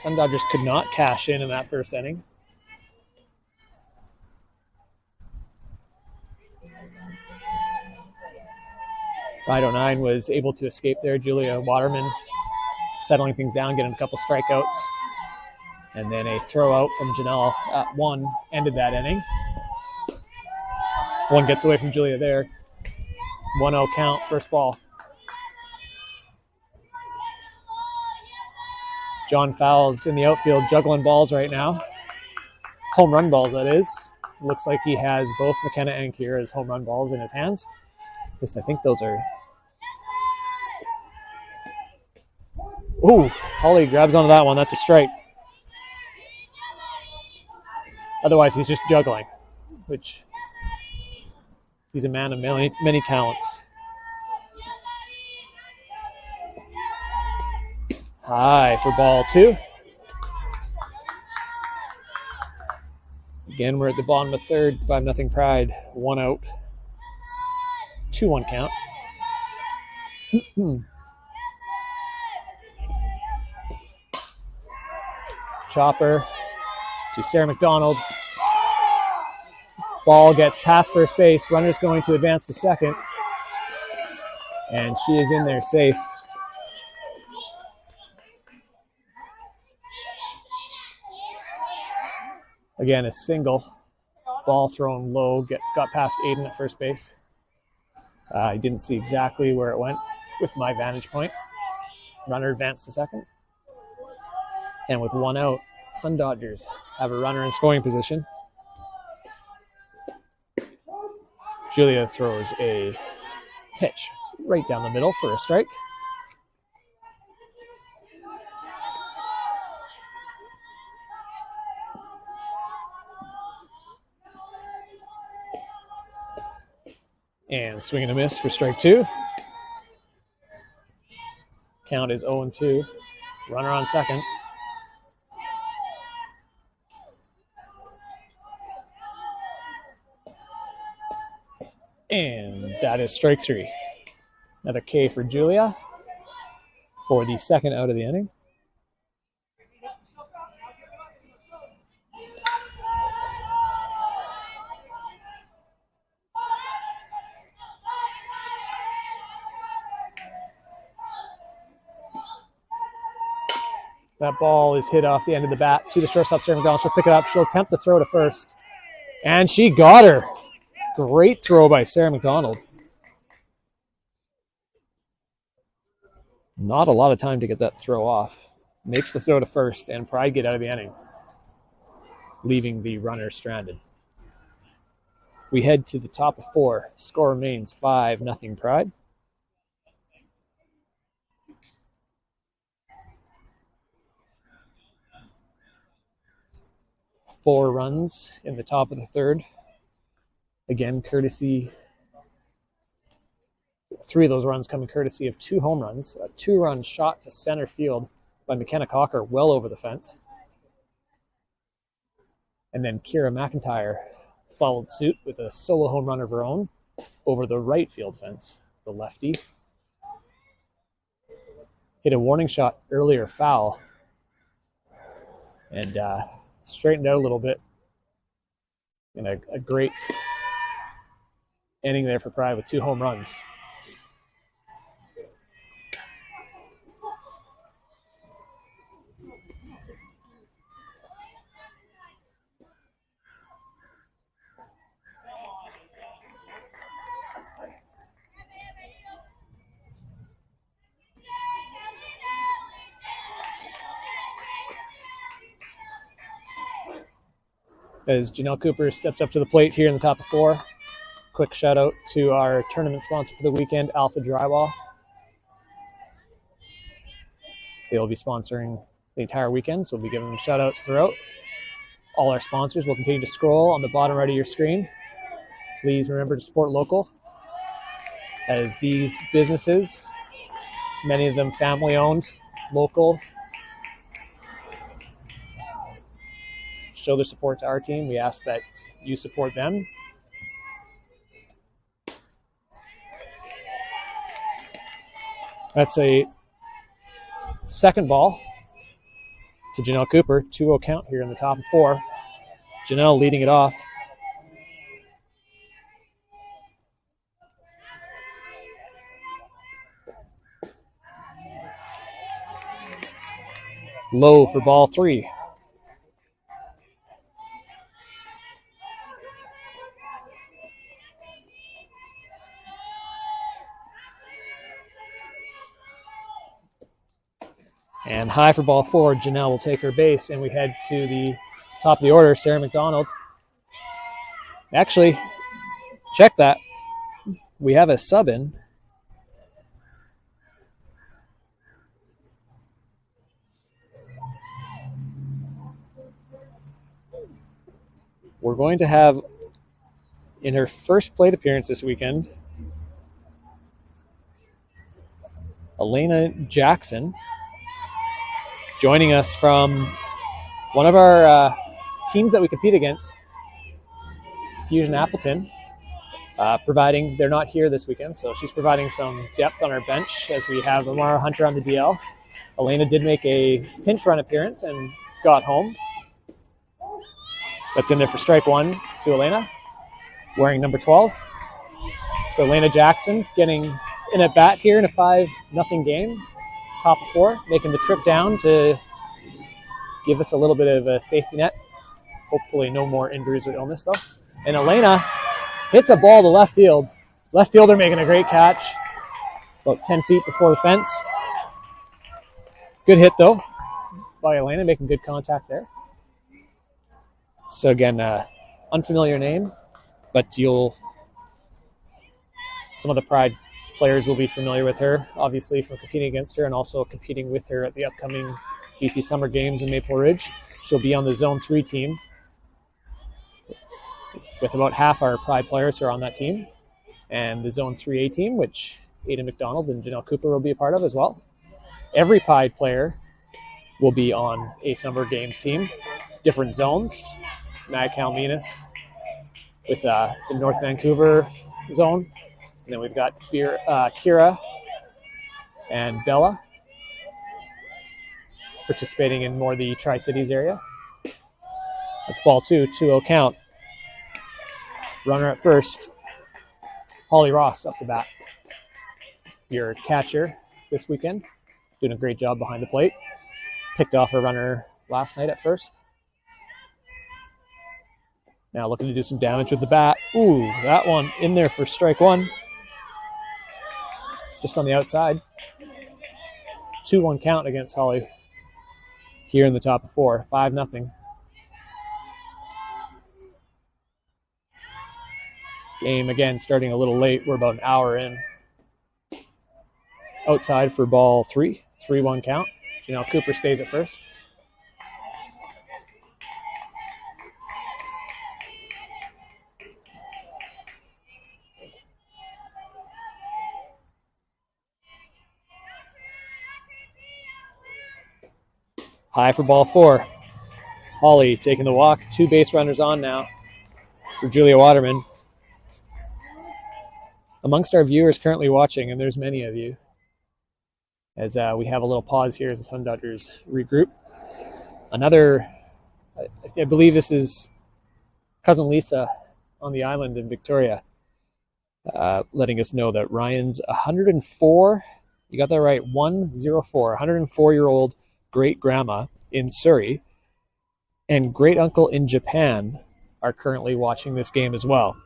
Sundodgers could not cash in that first inning. Pride 09 was able to escape there. Julia Waterman settling things down, getting a couple strikeouts. And then a throw out from Janelle at 1 ended that inning. One gets away from Julia there. 1-0 count, first ball. John Fowles in the outfield juggling balls right now. Home run balls, that is. Looks like he has both McKenna and Kira's home run balls in his hands. Yes, I think those are... Ooh, Holly grabs onto that one. That's a strike. Otherwise, he's just juggling, which he's a man of many talents. High for ball 2. Again, we're at the bottom of third. 5-0 Pride. 1 out. 2-1 count. Chopper to Sarah McDonald. Ball gets past first base. Runner's going to advance to second. And she is in there safe. Again, a single. Ball thrown low. Got past Aiden at first base. I didn't see exactly where it went with my vantage point. Runner advanced to second. And with 1 out, Sundodgers have a runner in scoring position. Julia throws a pitch right down the middle for a strike. And swing and a miss for strike two. Count is 0-2. Runner on second. And that is strike three. Another K for Julia for the second out of the inning. That ball is hit off the end of the bat to the shortstop, Sarah McDonald. She'll pick it up. She'll attempt to throw to first. And she got her. Great throw by Sarah McDonald. Not a lot of time to get that throw off. Makes the throw to first, and Pride get out of the inning, leaving the runner stranded. We head to the top of four. Score remains 5-0 Pride. Four runs in the top of the third. Again, courtesy, three of those runs coming courtesy of two home runs. A two-run shot to center field by McKenna Cocker well over the fence. And then Kira McIntyre followed suit with a solo home run of her own over the right field fence. The lefty hit a warning shot earlier, foul, and straightened out a little bit. And a great inning there for Pride with two home runs. As Janelle Cooper steps up to the plate here in the top of four. Quick shout out to our tournament sponsor for the weekend, Alpha Drywall. They'll be sponsoring the entire weekend, so we'll be giving them shout outs throughout. All our sponsors will continue to scroll on the bottom right of your screen. Please remember to support local, as these businesses, many of them family owned, local, show their support to our team. We ask that you support them. That's a second ball to Janelle Cooper. 2-0 count here in the top of four. Janelle leading it off. Low for ball three. And high for ball four. Janelle will take her base, and we head to the top of the order. Sarah McDonald. Actually, check that. We have a sub in. We're going to have, in her first plate appearance this weekend, Elena Jackson, joining us from one of our teams that we compete against, Fusion Appleton, providing, they're not here this weekend, so she's providing some depth on our bench as we have Amara Hunter on the DL. Elena did make a pinch run appearance and got home. That's in there for strike one to Elena, wearing number 12. So Elena Jackson getting in at bat here in a 5-0 game. Top of four, making the trip down to give us a little bit of a safety net. Hopefully no more injuries or illness, though. And Elena hits a ball to left field. Left fielder making a great catch, about 10 feet before the fence. Good hit, though, by Elena, making good contact there. So again, unfamiliar name, but some of the Pride players will be familiar with her, obviously, from competing against her and also competing with her at the upcoming BC Summer Games in Maple Ridge. She'll be on the Zone 3 team, with about half our Pride players who are on that team. and the Zone 3A team, which Aiden McDonald and Janelle Cooper will be a part of as well. Every Pride player will be on a Summer Games team, different zones. Mag Calminas with the North Vancouver zone. And then we've got Kira and Bella participating in more the Tri-Cities area. That's ball 2, 2-0 count. Runner at first, Holly Ross up the bat. Your catcher this weekend, doing a great job behind the plate. Picked off a runner last night at first. Now looking to do some damage with the bat. Ooh, that one in there for strike 1. Just on the outside. 2-1 count against Holly here in the top of 4. 5-0. Game again starting a little late. We're about an hour in. Outside for ball 3. 3-1 count. Janelle Cooper stays at first. High for ball 4. Holly taking the walk. 2 base runners on now for Julia Waterman. Amongst our viewers currently watching, and there's many of you, as we have a little pause here as the Sundodgers regroup. I believe this is cousin Lisa on the island in Victoria, letting us know that Ryan's 104, you got that right, 104, 104-year-old great-grandma in Surrey and great-uncle in Japan are currently watching this game as well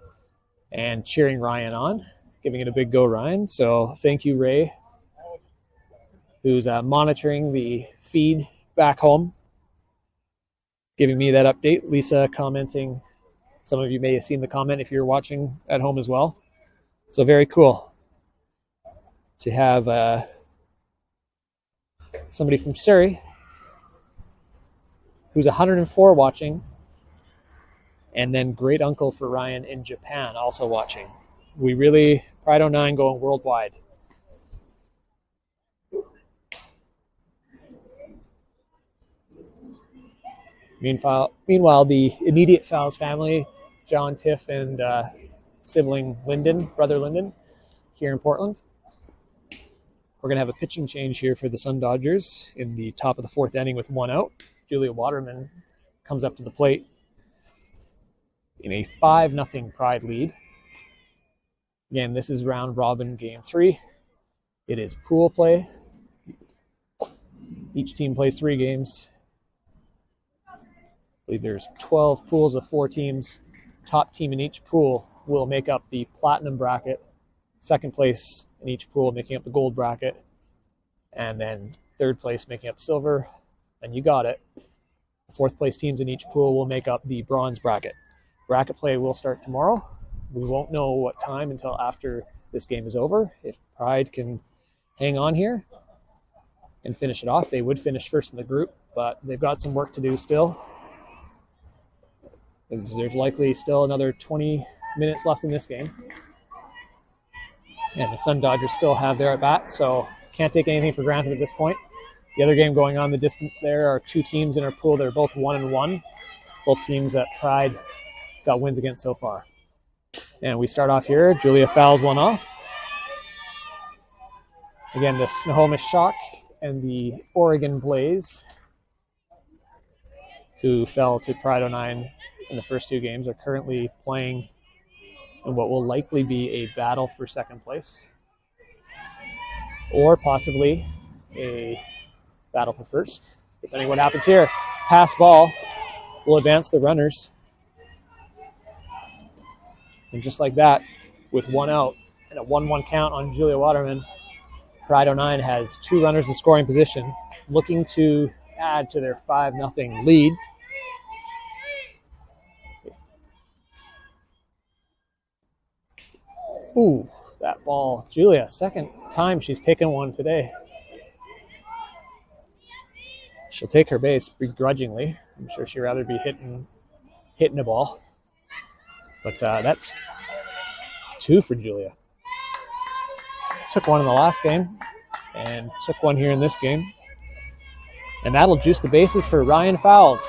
and cheering Ryan on, giving it a big go, Ryan. So thank you, Ray, who's monitoring the feed back home, giving me that update. Lisa commenting. Some of you may have seen the comment if you're watching at home as well. So very cool to have somebody from Surrey who's 104 watching, and then great uncle for Ryan in Japan also watching. We really, Pride 09 going worldwide. Meanwhile, the immediate Fowles family, John, Tiff, and sibling Lyndon, brother Lyndon, here in Portland. We're going to have a pitching change here for the Sundodgers in the top of the 4th inning with 1 out. Julia Waterman comes up to the plate in a 5-0 Pride lead. Again, this is round robin game 3. It is pool play. Each team plays 3 games. I believe there's 12 pools of 4 teams. Top team in each pool will make up the platinum bracket. Second place in each pool making up the gold bracket. And then third place making up silver. And you got it. The 4th place teams in each pool will make up the bronze bracket. Bracket play will start tomorrow. We won't know what time until after this game is over. If Pride can hang on here and finish it off, they would finish first in the group, but they've got some work to do still. There's likely still another 20 minutes left in this game. And the Sundodgers still have their at-bat, so can't take anything for granted at this point. The other game going on the distance there are 2 teams in our pool that are both 1-1. Both teams that Pride got wins against so far. And we start off here. Julia fouls one off. Again, the Snohomish Shock and the Oregon Blaze, who fell to Pride 09 in the first 2 games, are currently playing in what will likely be a battle for second place, or possibly a battle for first, depending what happens here. Pass ball will advance the runners. And just like that, with 1 out and a 1-1 count on Julia Waterman, Pride 09 has 2 runners in scoring position, looking to add to their 5-0 lead. Ooh, that ball. Julia, second time she's taken one today. She'll take her base begrudgingly. I'm sure she'd rather be hitting a ball. But that's 2 for Julia. Took one in the last game and took one here in this game. And that'll juice the bases for Ryan Fowles.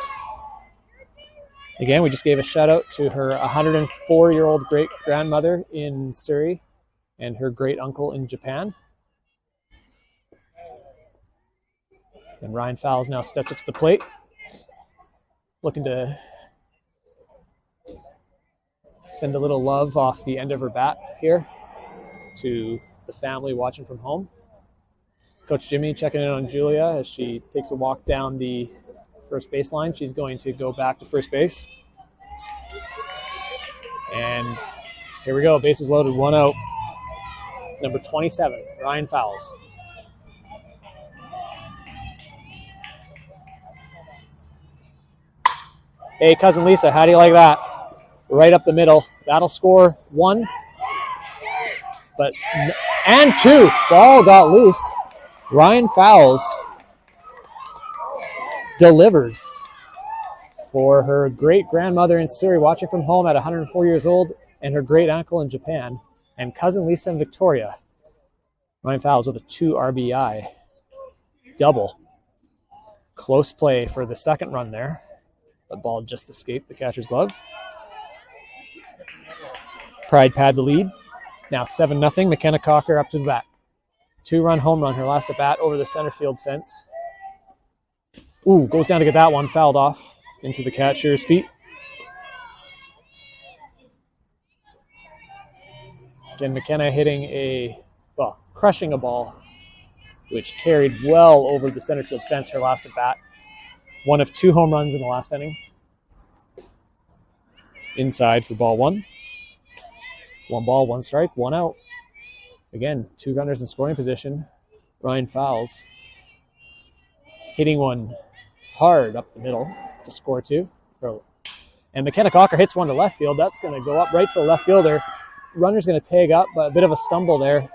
Again, we just gave a shout out to her 104-year-old great-grandmother in Surrey and her great-uncle in Japan. And Ryan Fowles now steps up to the plate, looking to send a little love off the end of her bat here to the family watching from home. Coach Jimmy checking in on Julia as she takes a walk down the first baseline. She's going to go back to first base. And here we go, bases loaded, 1 out. Number 27, Ryan Fowles. Hey, Cousin Lisa, how do you like that? Right up the middle. That'll score 1. And 2. Ball got loose. Ryan Fowles delivers for her great-grandmother in Surrey, watching from home at 104 years old, and her great-uncle in Japan, and Cousin Lisa in Victoria. Ryan Fowles with a 2 RBI double. Close play for the second run there. The ball just escaped the catcher's glove. Pride pad the lead. Now 7-0. McKenna Cocker up to the bat. 2-run home run, her last at bat over the center field fence. Ooh, goes down to get that one, fouled off into the catcher's feet. Again, McKenna crushing a ball, which carried well over the center field fence, her last at bat. 1 of 2 home runs in the last inning. Inside for ball 1. 1 ball, 1 strike, 1 out. Again, 2 runners in scoring position. Ryan Fowles hitting one hard up the middle to score 2. And McKenna Cocker hits one to left field. That's going to go up right to the left fielder. Runner's going to tag up, but a bit of a stumble there.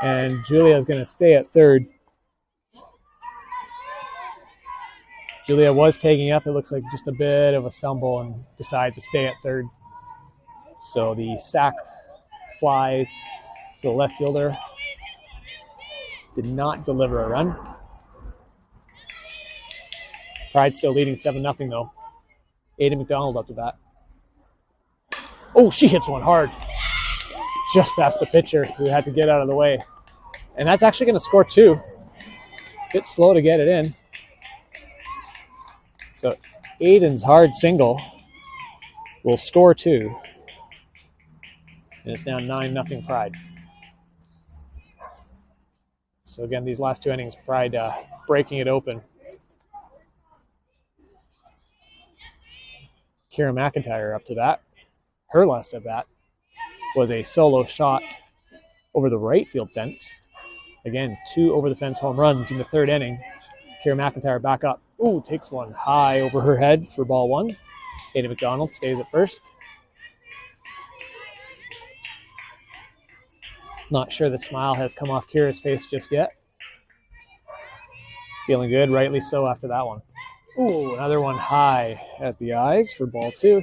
And Julia's going to stay at third. Julia was tagging up. It looks like just a bit of a stumble and decided to stay at third. So the sac fly to the left fielder did not deliver a run. Pride still leading 7-0 though. Aiden McDonald up to bat. Oh, she hits one hard. Just past the pitcher who had to get out of the way. And that's actually going to score 2. Bit slow to get it in. So Aiden's hard single will score 2. And it's now 9-0 Pride. So again, these last 2 innings, Pride breaking it open. Kira McIntyre up to bat. Her last at bat was a solo shot over the right field fence. Again, 2 over the fence home runs in the 3rd inning. Kira McIntyre back up. Ooh, takes one high over her head for ball 1. Ada McDonald stays at first. Not sure the smile has come off Kira's face just yet. Feeling good, rightly so after that one. Ooh, another one high at the eyes for ball 2.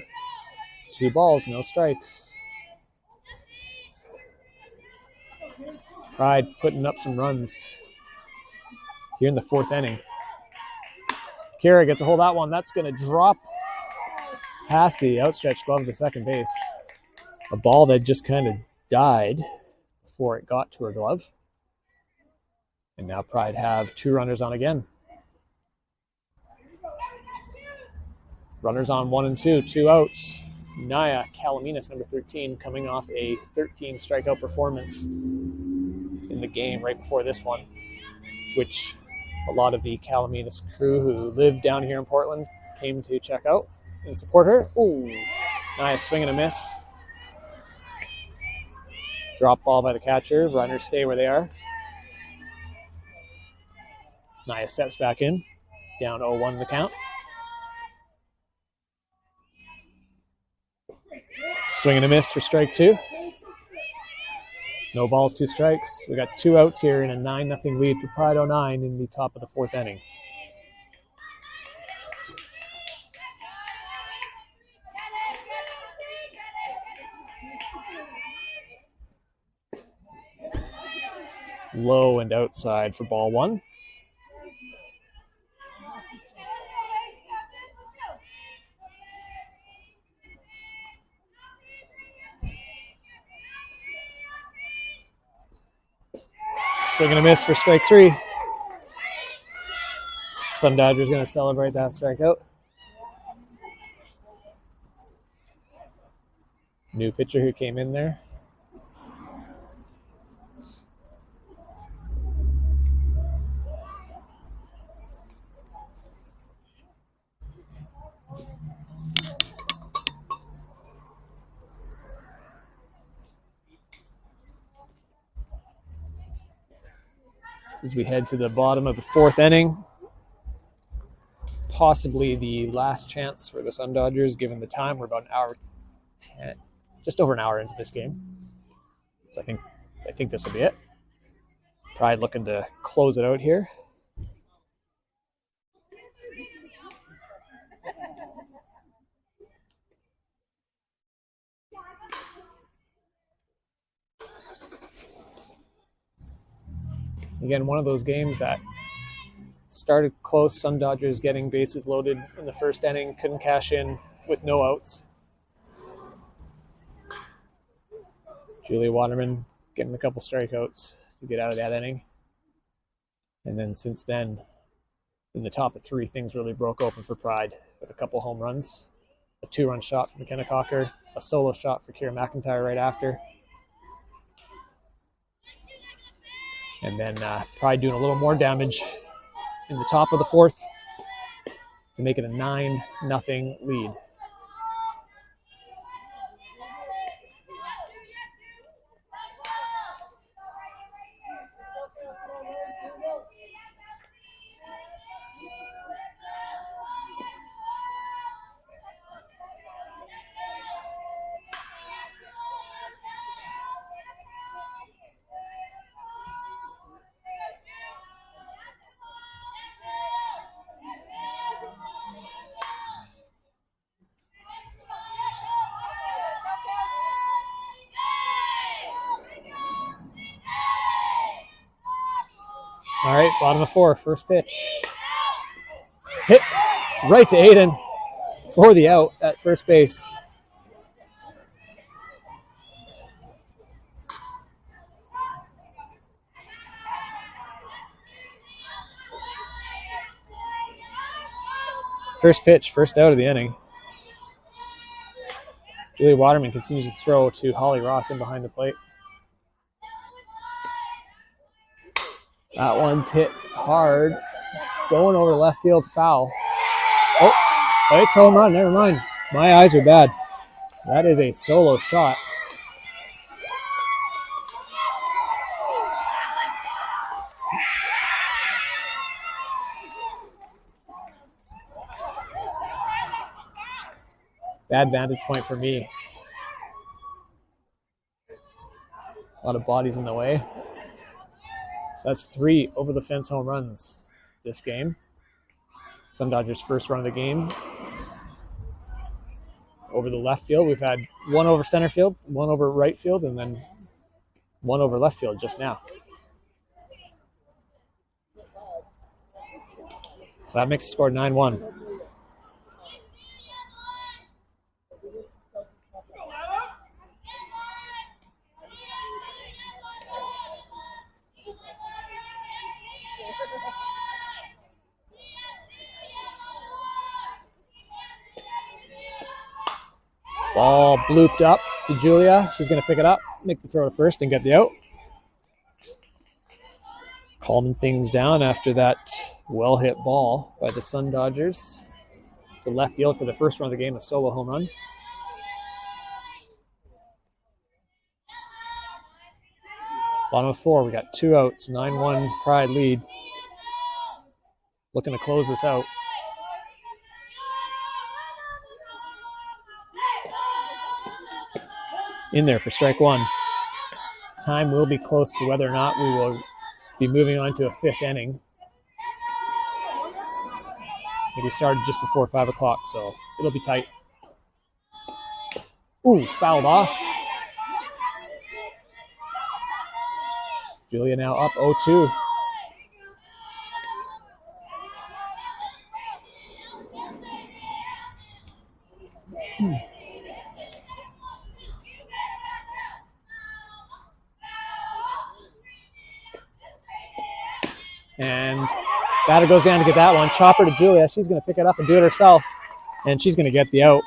2 balls, no strikes. Pride putting up some runs here in the 4th inning. Kira gets a hold of that one. That's going to drop past the outstretched glove to second base. A ball that just kind of died before it got to her glove. And now Pride have 2 runners on again. Runners on 1 and 2, 2 outs. Naya Calaminas, number 13, coming off a 13 strikeout performance in the game right before this one, which a lot of the Calaminas crew who live down here in Portland came to check out and support her. Ooh, Naya swing and a miss. Drop ball by the catcher. Runners stay where they are. Naya steps back in. Down 0-1 the count. Swing and a miss for strike 2. No balls, 2 strikes. We got 2 outs here in a 9-0 lead for Pride 09 in the top of the 4th inning. Low and outside for ball one. Still going to miss for strike three. Sundodgers going to celebrate that strikeout. New pitcher who came in there. As we head to the bottom of the fourth inning, possibly the last chance for the Sundodgers, given the time. We're about an hour 10, just over an hour into this game. So I think this will be it. Pride looking to close it out here. Again, one of those games that started close. Sundodgers getting bases loaded in the first inning, couldn't cash in with no outs. Julia Waterman getting a couple strikeouts to get out of that inning. And then since then, in the top of three, things really broke open for Pride with a couple home runs, a 2-run shot from McKenna Cocker, a solo shot for Kira McIntyre right after. And then Pride doing a little more damage in the top of the fourth to make it a 9-0 lead. All right, bottom of four, first pitch. Hit right to Aiden for the out at first base. First pitch, first out of the inning. Julia Waterman continues to throw to Holly Ross in behind the plate. That one's hit hard. Going over left field, foul. Oh, it's home run. Never mind. My eyes are bad. That is a solo shot. Bad vantage point for me. A lot of bodies in the way. So that's 3 over-the-fence home runs this game. Sundodgers' first run of the game. Over the left field, we've had 1 over center field, 1 over right field, and then 1 over left field just now. So that makes the score 9-1. Ball blooped up to Julia. She's going to pick it up, make the throw to first, and get the out. Calming things down after that well-hit ball by the Sundodgers to left field for the first run of the game, a solo home run. Bottom of 4, we got 2 outs, 9-1 Pride lead. Looking to close this out. In there for strike 1. Time will be close to whether or not we will be moving on to a 5th inning. We started just before 5 o'clock, so it'll be tight. Ooh, fouled off. Julia now up 0-2. And batter goes down to get that one. Chopper to Julia. She's going to pick it up and do it herself. And she's going to get the out.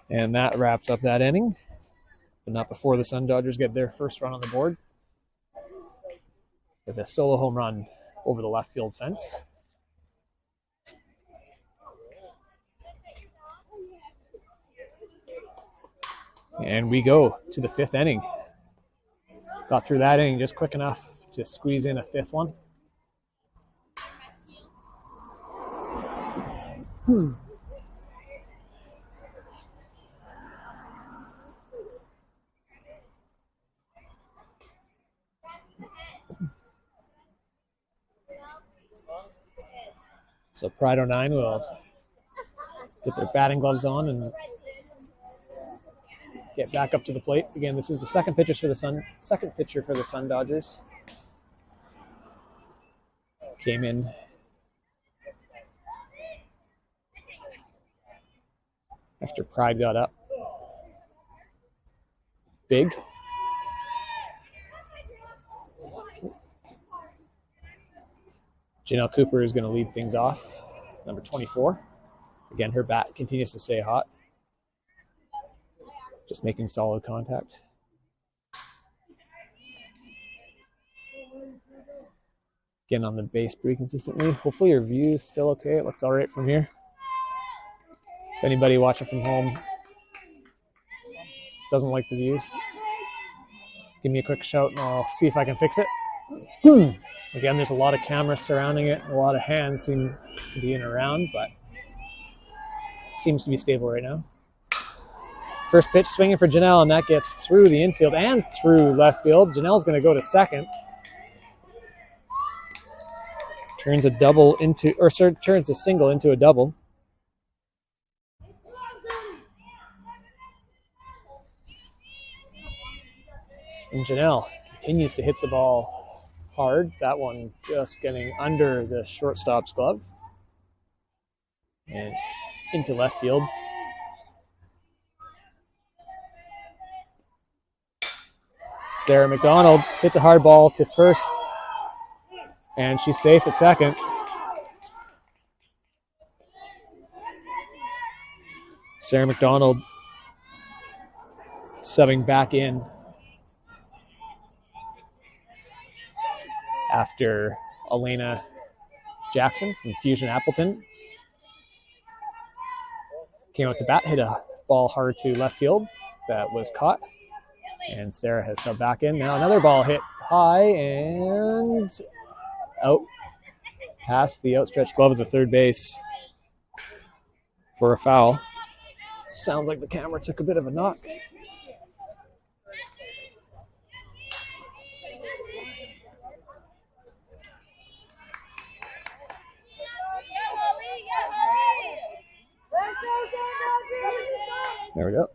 And that wraps up that inning. But not before the Sundodgers get their first run on the board. With a solo home run over the left field fence. And we go to the fifth inning. Got through that inning just quick enough to squeeze in a fifth one. So Pride 09 will get their batting gloves on and get back up to the plate. Again, this is the second pitcher for the Sundodgers. Came in after Pride got up big. Janelle Cooper is going to lead things off, number 24. Again, her bat continues to stay hot. Just making solid contact. Again, on the base pretty consistently. Hopefully your view is still okay. It looks all right from here. If anybody watching from home doesn't like the views, give me a quick shout and I'll see if I can fix it. Again, there's a lot of cameras surrounding it. A lot of hands seem to be in and around, but seems to be stable right now. First pitch swinging for Janelle, and that gets through the infield and through left field. Janelle's going to go to second. Turns a single into a double. And Janelle continues to hit the ball hard. That one just getting under the shortstop's glove. And into left field. Sarah McDonald hits a hard ball to first. And she's safe at second. Sarah McDonald subbing back in after Elena Jackson from Fusion Appleton. Came out to bat, hit a ball hard to left field that was caught. And Sarah has subbed back in. Now another ball hit high and out past the outstretched glove of the third base for a foul. Sounds like the camera took a bit of a knock. There we go.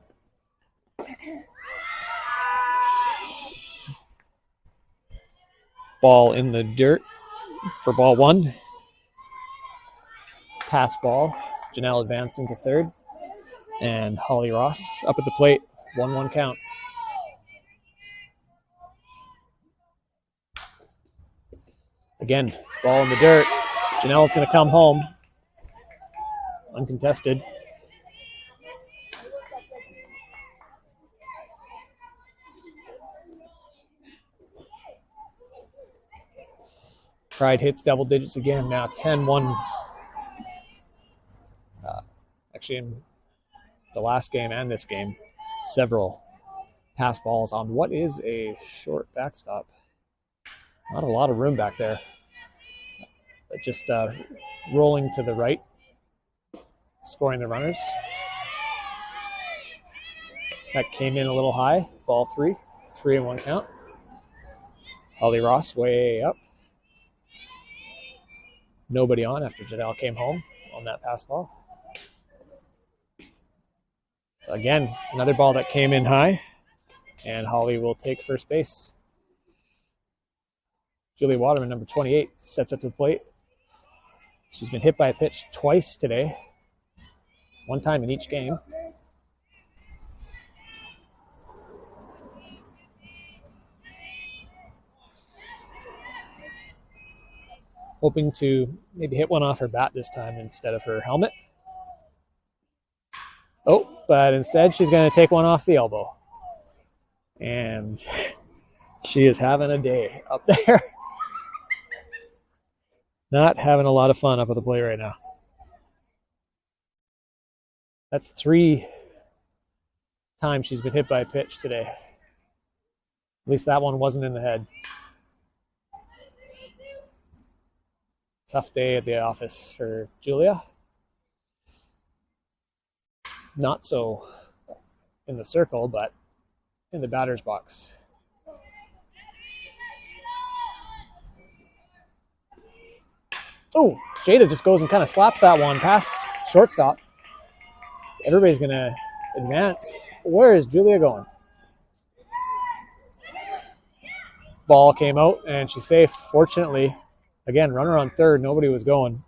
Ball in the dirt for ball one. Pass ball. Janelle advancing to third. And Holly Ross up at the plate. 1-1 count. Again, ball in the dirt. Janelle's going to come home. Uncontested. Pride hits double digits again, now 10-1. Actually, in the last game and this game, several pass balls on what is a short backstop. Not a lot of room back there. But just rolling to the right, scoring the runners. That came in a little high, ball 3, 3-1 count. Holly Ross way up. Nobody on after Janelle came home on that pass ball. Again, another ball that came in high, and Holly will take first base. Julia Waterman, number 28, steps up to the plate. She's been hit by a pitch twice today, one time in each game. Hoping to maybe hit one off her bat this time instead of her helmet. Oh, but instead she's going to take one off the elbow. And she is having a day up there. Not having a lot of fun up at the plate right now. That's 3 times she's been hit by a pitch today. At least that one wasn't in the head. Tough day at the office for Julia. Not so in the circle, but in the batter's box. Oh, Jada just goes and kind of slaps that one past shortstop. Everybody's going to advance. Where is Julia going? Ball came out, and she's safe. Fortunately, again, runner on third. Nobody was going.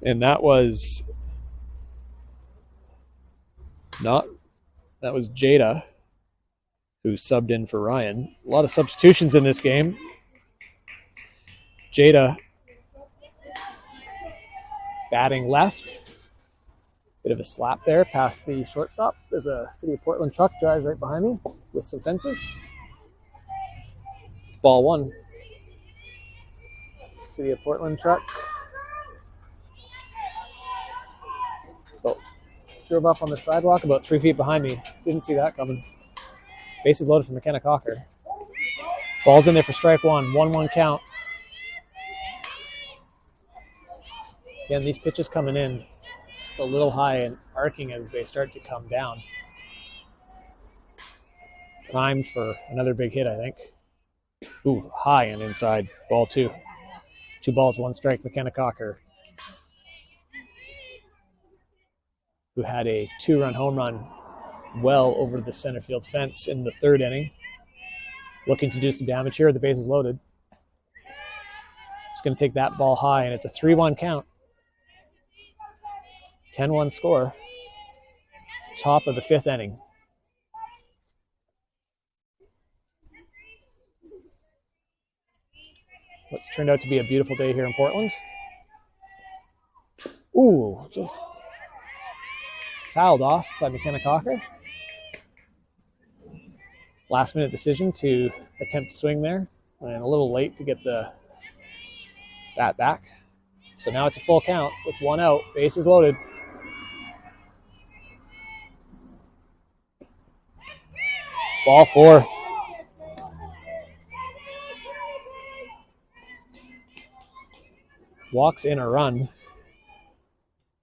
And that was Jada, who subbed in for Ryan. A lot of substitutions in this game. Jada batting left. Bit of a slap there past the shortstop. There's a City of Portland truck drives right behind me with some fences. Ball 1. City of Portland truck. Oh, drove up on the sidewalk about 3 feet behind me. Didn't see that coming. Bases loaded for McKenna Cocker. Ball's in there for strike 1. 1-1 count. Again, these pitches coming in just a little high and arcing as they start to come down. Primed for another big hit, I think. Ooh, high and inside. Ball 2. 2 balls, 1 strike, McKenna Cocker, who had a 2-run home run well over the center field fence in the 3rd inning. Looking to do some damage here. The base is loaded. Just going to take that ball high, and it's a 3-1 count. 10-1 score. Top of the 5th inning. What's turned out to be a beautiful day here in Portland. Ooh, just fouled off by McKenna Cocker. Last minute decision to attempt to swing there, and a little late to get the bat back. So now it's a full count with 1 out, bases loaded. Ball 4. Walks in a run.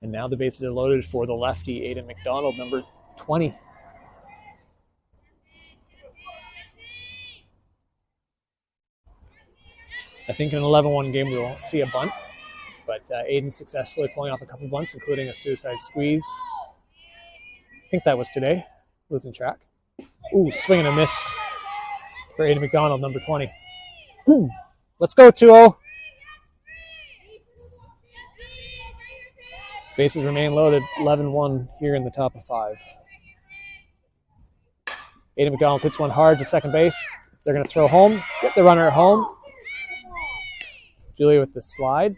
And now the bases are loaded for the lefty, Aiden McDonald, number 20. I think in an 11-1 game we won't see a bunt, but Aiden successfully pulling off a couple bunts, including a suicide squeeze. I think that was today. Losing track. Ooh, swing and a miss for Aiden McDonald, number 20. Ooh, let's go, 2-0. Bases remain loaded, 11-1 here in the top of 5. Aiden McDonald hits one hard to second base. They're going to throw home, get the runner at home. Julia with the slide.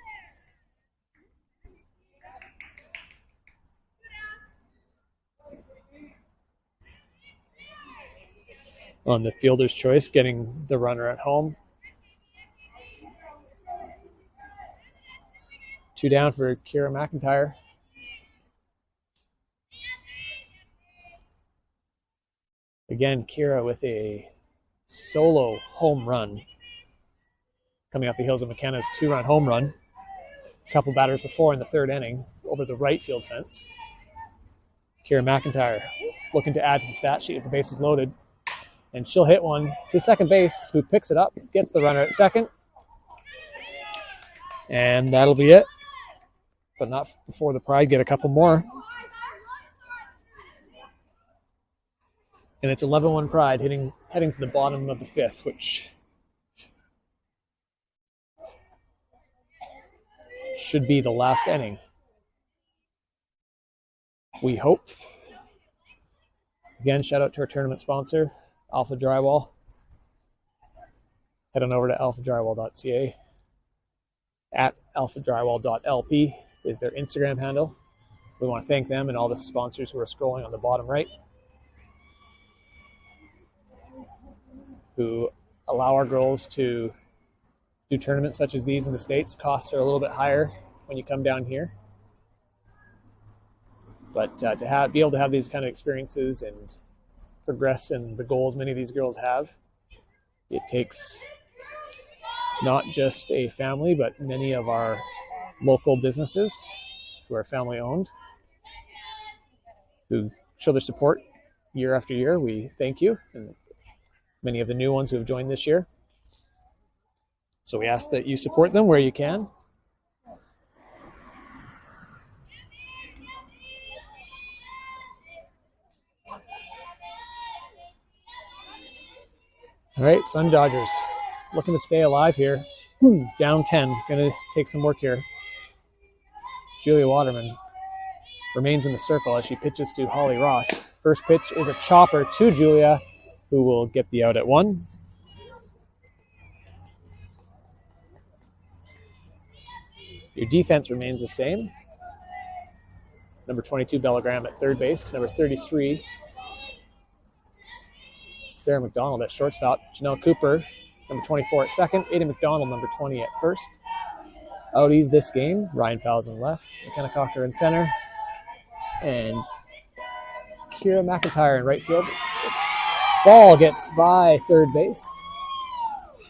On the fielder's choice, getting the runner at home. 2 down for Kira McIntyre. Again, Kira with a solo home run. Coming off the heels of McKenna's 2-run home run. A couple batters before in the 3rd inning over the right field fence. Kira McIntyre looking to add to the stat sheet if the base is loaded. And she'll hit one to second base, who picks it up, gets the runner at second. And that'll be it. But not before the Pride get a couple more. And it's 11-1 Pride heading to the bottom of the fifth, which should be the last inning. We hope. Again, shout out to our tournament sponsor, Alpha Drywall. Head on over to alphadrywall.ca. At alphadrywall.lp is their Instagram handle. We want to thank them and all the sponsors who are scrolling on the bottom right, who allow our girls to do tournaments such as these in the States. Costs are a little bit higher when you come down here. But to be able to have these kind of experiences and progress in the goals many of these girls have, it takes not just a family, but many of our local businesses who are family owned, who show their support year after year. We thank you, and many of the new ones who have joined this year. So we ask that you support them where you can. All right, Sundodgers looking to stay alive here. Down 10, going to take some work here. Julia Waterman remains in the circle as she pitches to Holly Ross. First pitch is a chopper to Julia, who will get the out at 1. Your defense remains the same. Number 22, Bellagram at third base. Number 33, Sarah McDonald at shortstop. Janelle Cooper, number 24 at second. Ada McDonald, number 20 at first. Outies this game. Ryan Fowles in left. McKenna Cocker in center. And Kira McIntyre in right field. Ball gets by third base.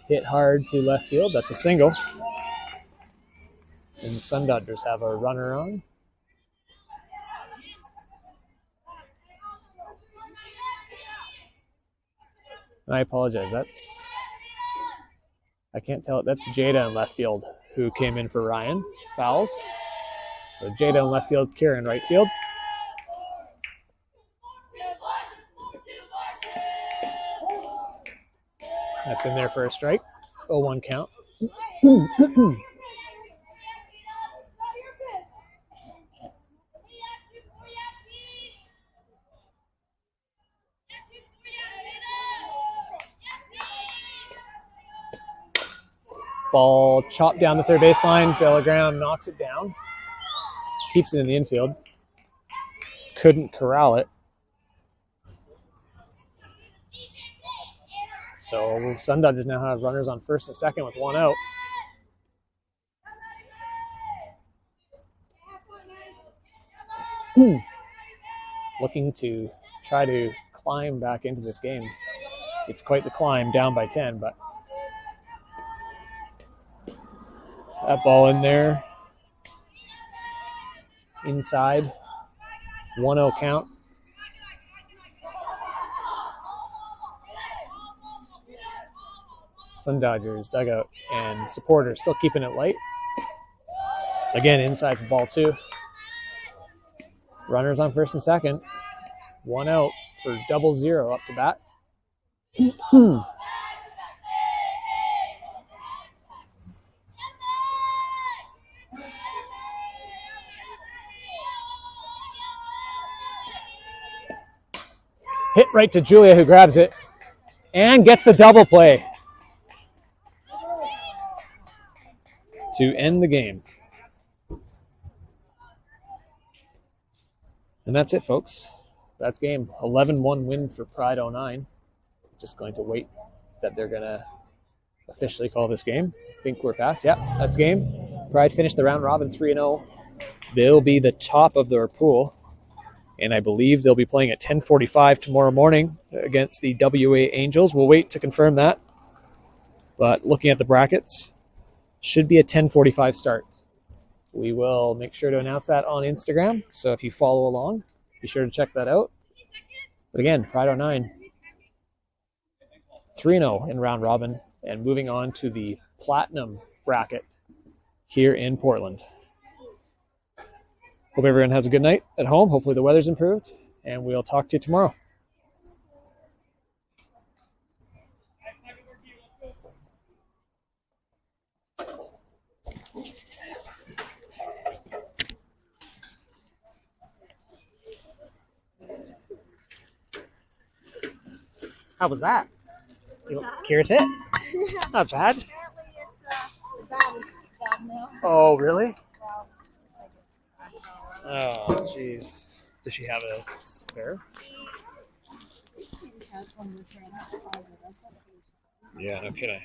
Hit hard to left field. That's a single. And the Sundodgers have a runner on. I apologize. I can't tell it. That's Jada in left field who came in for Ryan Fowles. So Jada in left field, Kira in right field. That's in there for a strike. 0-1 count. Ball chopped down the third baseline. Bellagram knocks it down. Keeps it in the infield. Couldn't corral it. So Sundodgers now have runners on first and second with 1 out. Looking to try to climb back into this game. It's quite the climb, down by 10, but that ball in there. Inside. 1-0 count. Sundodgers dugout and supporters still keeping it light. Again, inside for ball 2. Runners on first and second. 1 out for 0-0 up to bat. Hit right to Julia, who grabs it and gets the double play to end the game. And that's it, folks. That's game. 11-1 win for Pride 09. Just going to wait that they're going to officially call this game. I think we're past. Yeah, that's game. Pride finished the round robin 3-0. They'll be the top of their pool. And I believe they'll be playing at 10:45 tomorrow morning against the WA Angels. We'll wait to confirm that. But looking at the brackets, should be a 10:45 start. We will make sure to announce that on Instagram. So if you follow along, be sure to check that out. But again, Pride 09, 3-0 in round robin, and moving on to the platinum bracket here in Portland. Hope everyone has a good night at home. Hopefully the weather's improved, and we'll talk to you tomorrow. How was that? Kira's hit? Not bad. Apparently it's bad as bad now. Oh, really? Well, I Oh, jeez. Does she have a spare? guess she has one with her. Yeah, no kidding.